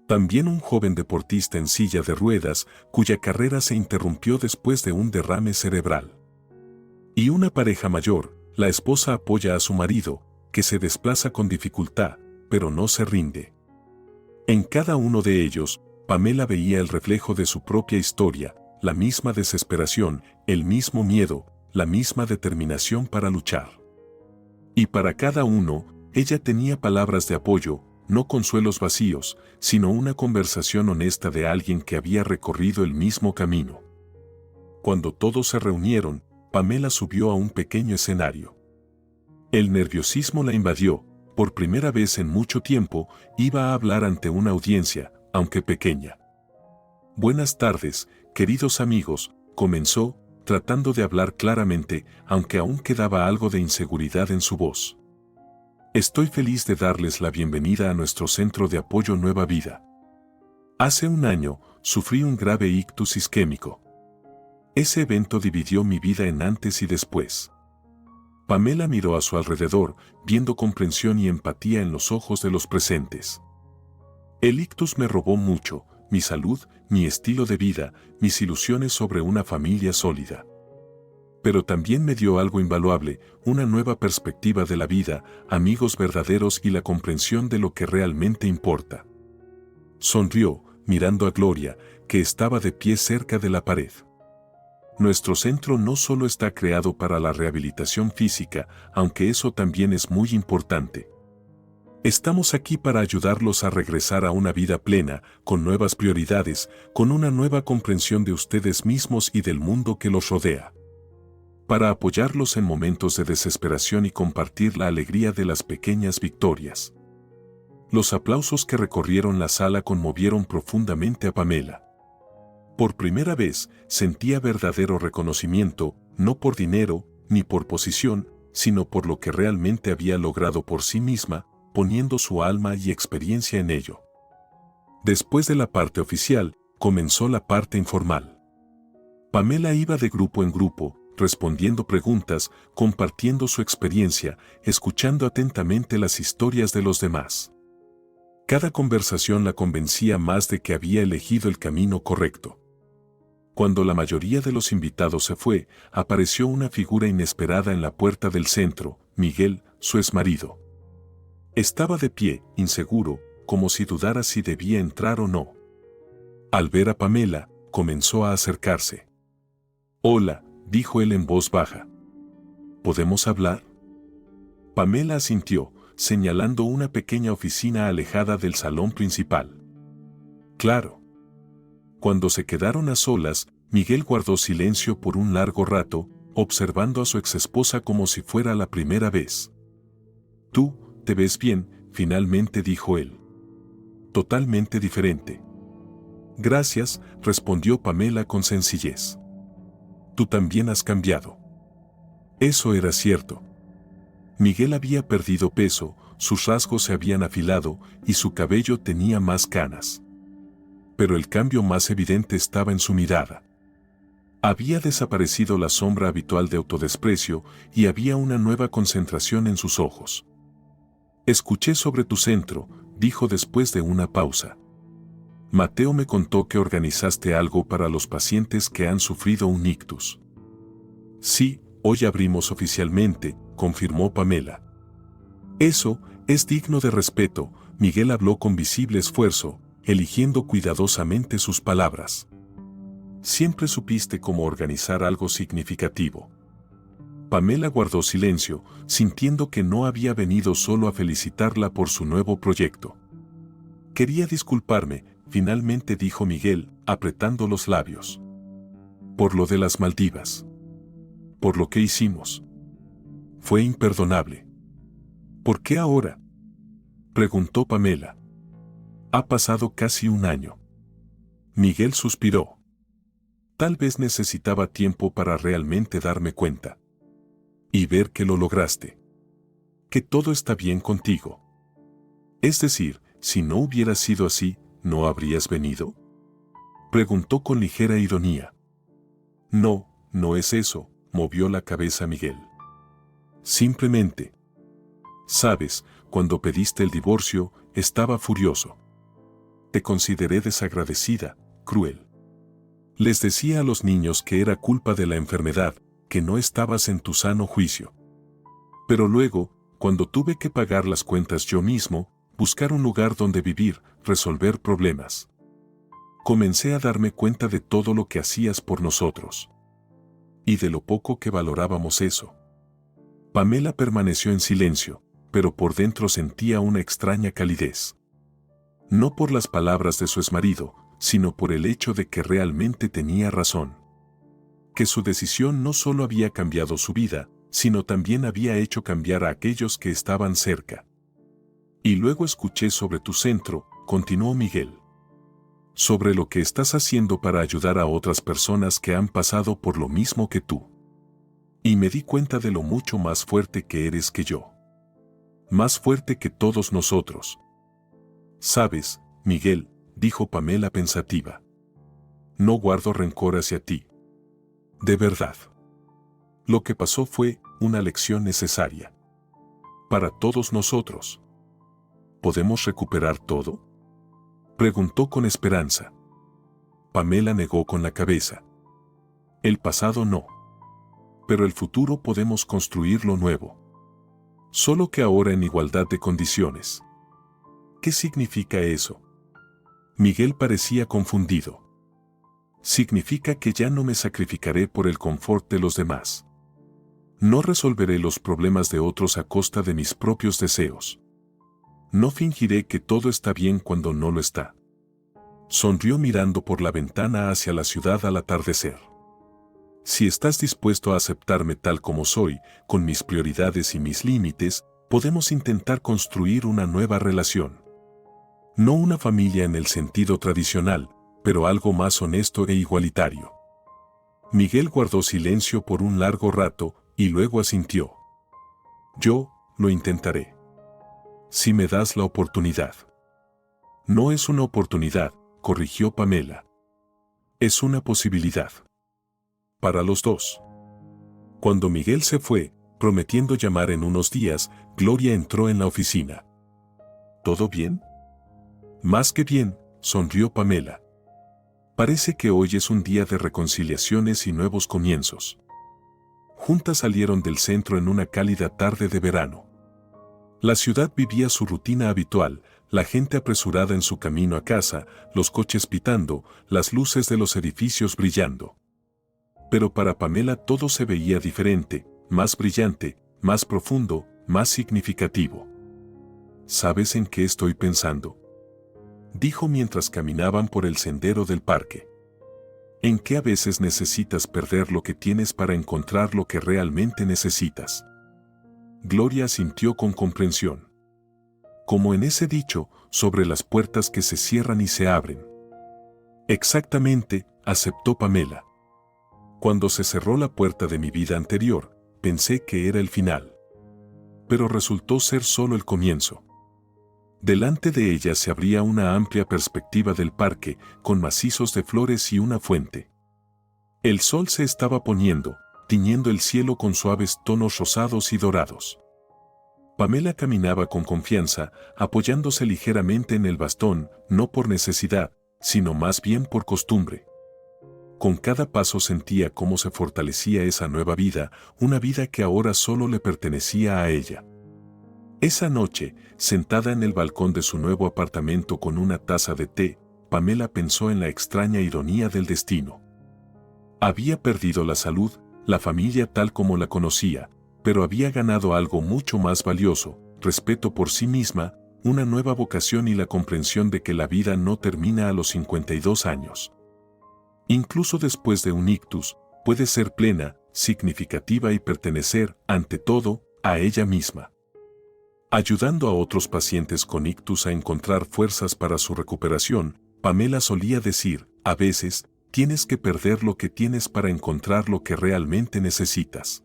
También un joven deportista en silla de ruedas, cuya carrera se interrumpió después de un derrame cerebral. Y una pareja mayor, la esposa apoya a su marido, que se desplaza con dificultad, pero no se rinde. En cada uno de ellos, Pamela veía el reflejo de su propia historia, la misma desesperación, el mismo miedo, la misma determinación para luchar. Y para cada uno, ella tenía palabras de apoyo, no consuelos vacíos, sino una conversación honesta de alguien que había recorrido el mismo camino. Cuando todos se reunieron, Pamela subió a un pequeño escenario. El nerviosismo la invadió, por primera vez en mucho tiempo, iba a hablar ante una audiencia, aunque pequeña. Buenas tardes, queridos amigos, comenzó, tratando de hablar claramente, aunque aún quedaba algo de inseguridad en su voz. Estoy feliz de darles la bienvenida a nuestro Centro de Apoyo Nueva Vida. Hace 1 año, sufrí un grave ictus isquémico. Ese evento dividió mi vida en antes y después. Pamela miró a su alrededor, viendo comprensión y empatía en los ojos de los presentes. El ictus me robó mucho, mi salud, mi estilo de vida, mis ilusiones sobre una familia sólida. Pero también me dio algo invaluable, una nueva perspectiva de la vida, amigos verdaderos y la comprensión de lo que realmente importa. Sonrió, mirando a Gloria, que estaba de pie cerca de la pared. Nuestro centro no solo está creado para la rehabilitación física, aunque eso también es muy importante. Estamos aquí para ayudarlos a regresar a una vida plena, con nuevas prioridades, con una nueva comprensión de ustedes mismos y del mundo que los rodea. Para apoyarlos en momentos de desesperación y compartir la alegría de las pequeñas victorias. Los aplausos que recorrieron la sala conmovieron profundamente a Pamela. Por primera vez, sentía verdadero reconocimiento, no por dinero, ni por posición, sino por lo que realmente había logrado por sí misma, poniendo su alma y experiencia en ello. Después de la parte oficial, comenzó la parte informal. Pamela iba de grupo en grupo, respondiendo preguntas, compartiendo su experiencia, escuchando atentamente las historias de los demás. Cada conversación la convencía más de que había elegido el camino correcto. Cuando la mayoría de los invitados se fue, apareció una figura inesperada en la puerta del centro, Miguel, su exmarido. Estaba de pie, inseguro, como si dudara si debía entrar o no. Al ver a Pamela, comenzó a acercarse. «Hola», dijo él en voz baja. «¿Podemos hablar?» Pamela asintió, señalando una pequeña oficina alejada del salón principal. «Claro». Cuando se quedaron a solas, Miguel guardó silencio por un largo rato, observando a su exesposa como si fuera la primera vez. «Tú, te ves bien», finalmente dijo él. «Totalmente diferente». Gracias, respondió Pamela con sencillez. Tú también has cambiado. Eso era cierto. Miguel había perdido peso, sus rasgos se habían afilado y su cabello tenía más canas. Pero el cambio más evidente estaba en su mirada. Había desaparecido la sombra habitual de autodesprecio y había una nueva concentración en sus ojos. Escuché sobre tu centro, dijo después de una pausa. Mateo me contó que organizaste algo para los pacientes que han sufrido un ictus. Sí, hoy abrimos oficialmente, confirmó Pamela. Eso es digno de respeto, Miguel habló con visible esfuerzo, eligiendo cuidadosamente sus palabras. Siempre supiste cómo organizar algo significativo. Pamela guardó silencio, sintiendo que no había venido solo a felicitarla por su nuevo proyecto. Quería disculparme, finalmente dijo Miguel, apretando los labios. Por lo de las Maldivas. Por lo que hicimos. Fue imperdonable. ¿Por qué ahora?, preguntó Pamela. Ha pasado casi un año. Miguel suspiró. Tal vez necesitaba tiempo para realmente darme cuenta. Y ver que lo lograste. Que todo está bien contigo. Es decir, si no hubiera sido así, ¿no habrías venido?, preguntó con ligera ironía. No, no es eso, movió la cabeza Miguel. Simplemente. Sabes, cuando pediste el divorcio, estaba furioso. Te consideré desagradecida, cruel. Les decía a los niños que era culpa de la enfermedad, que no estabas en tu sano juicio. Pero luego, cuando tuve que pagar las cuentas yo mismo, buscar un lugar donde vivir, resolver problemas, comencé a darme cuenta de todo lo que hacías por nosotros. Y de lo poco que valorábamos eso. Pamela permaneció en silencio, pero por dentro sentía una extraña calidez. No por las palabras de su exmarido, sino por el hecho de que realmente tenía razón. Que su decisión no solo había cambiado su vida, sino también había hecho cambiar a aquellos que estaban cerca. Y luego escuché sobre tu centro, continuó Miguel. Sobre lo que estás haciendo para ayudar a otras personas que han pasado por lo mismo que tú. Y me di cuenta de lo mucho más fuerte que eres que yo. Más fuerte que todos nosotros. Sabes, Miguel, dijo Pamela pensativa. No guardo rencor hacia ti. De verdad. Lo que pasó fue una lección necesaria. Para todos nosotros. ¿Podemos recuperar todo?, preguntó con esperanza. Pamela negó con la cabeza. El pasado no. Pero el futuro podemos construirlo nuevo. Solo que ahora en igualdad de condiciones. ¿Qué significa eso? Miguel parecía confundido. Significa que ya no me sacrificaré por el confort de los demás. No resolveré los problemas de otros a costa de mis propios deseos. No fingiré que todo está bien cuando no lo está. Sonrió mirando por la ventana hacia la ciudad al atardecer. Si estás dispuesto a aceptarme tal como soy, con mis prioridades y mis límites, podemos intentar construir una nueva relación. No una familia en el sentido tradicional, pero algo más honesto e igualitario. Miguel guardó silencio por un largo rato y luego asintió. Yo lo intentaré. Si me das la oportunidad. No es una oportunidad, corrigió Pamela. Es una posibilidad. Para los dos. Cuando Miguel se fue, prometiendo llamar en unos días, Gloria entró en la oficina. ¿Todo bien? Más que bien, sonrió Pamela. Parece que hoy es un día de reconciliaciones y nuevos comienzos. Juntas salieron del centro en una cálida tarde de verano. La ciudad vivía su rutina habitual, la gente apresurada en su camino a casa, los coches pitando, las luces de los edificios brillando. Pero para Pamela todo se veía diferente, más brillante, más profundo, más significativo. ¿Sabes en qué estoy pensando?, dijo mientras caminaban por el sendero del parque. En que a veces necesitas perder lo que tienes para encontrar lo que realmente necesitas. Gloria asintió con comprensión. Como en ese dicho, sobre las puertas que se cierran y se abren. Exactamente, aceptó Pamela. Cuando se cerró la puerta de mi vida anterior, pensé que era el final. Pero resultó ser solo el comienzo. Delante de ella se abría una amplia perspectiva del parque, con macizos de flores y una fuente. El sol se estaba poniendo, tiñendo el cielo con suaves tonos rosados y dorados. Pamela caminaba con confianza, apoyándose ligeramente en el bastón, no por necesidad, sino más bien por costumbre. Con cada paso sentía cómo se fortalecía esa nueva vida, una vida que ahora solo le pertenecía a ella. Esa noche, sentada en el balcón de su nuevo apartamento con una taza de té, Pamela pensó en la extraña ironía del destino. Había perdido la salud, la familia tal como la conocía, pero había ganado algo mucho más valioso, respeto por sí misma, una nueva vocación y la comprensión de que la vida no termina a los 52 años. Incluso después de un ictus, puede ser plena, significativa y pertenecer, ante todo, a ella misma. Ayudando a otros pacientes con ictus a encontrar fuerzas para su recuperación, Pamela solía decir, a veces, tienes que perder lo que tienes para encontrar lo que realmente necesitas.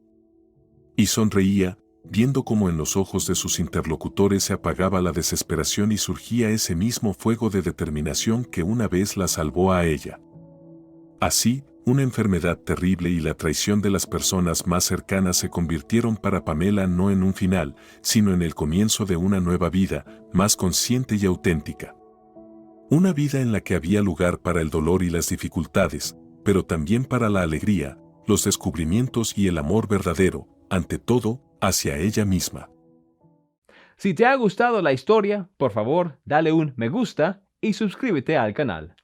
Y sonreía, viendo cómo en los ojos de sus interlocutores se apagaba la desesperación y surgía ese mismo fuego de determinación que una vez la salvó a ella. Así, una enfermedad terrible y la traición de las personas más cercanas se convirtieron para Pamela no en un final, sino en el comienzo de una nueva vida, más consciente y auténtica. Una vida en la que había lugar para el dolor y las dificultades, pero también para la alegría, los descubrimientos y el amor verdadero, ante todo, hacia ella misma. Si te ha gustado la historia, por favor, dale un me gusta y suscríbete al canal.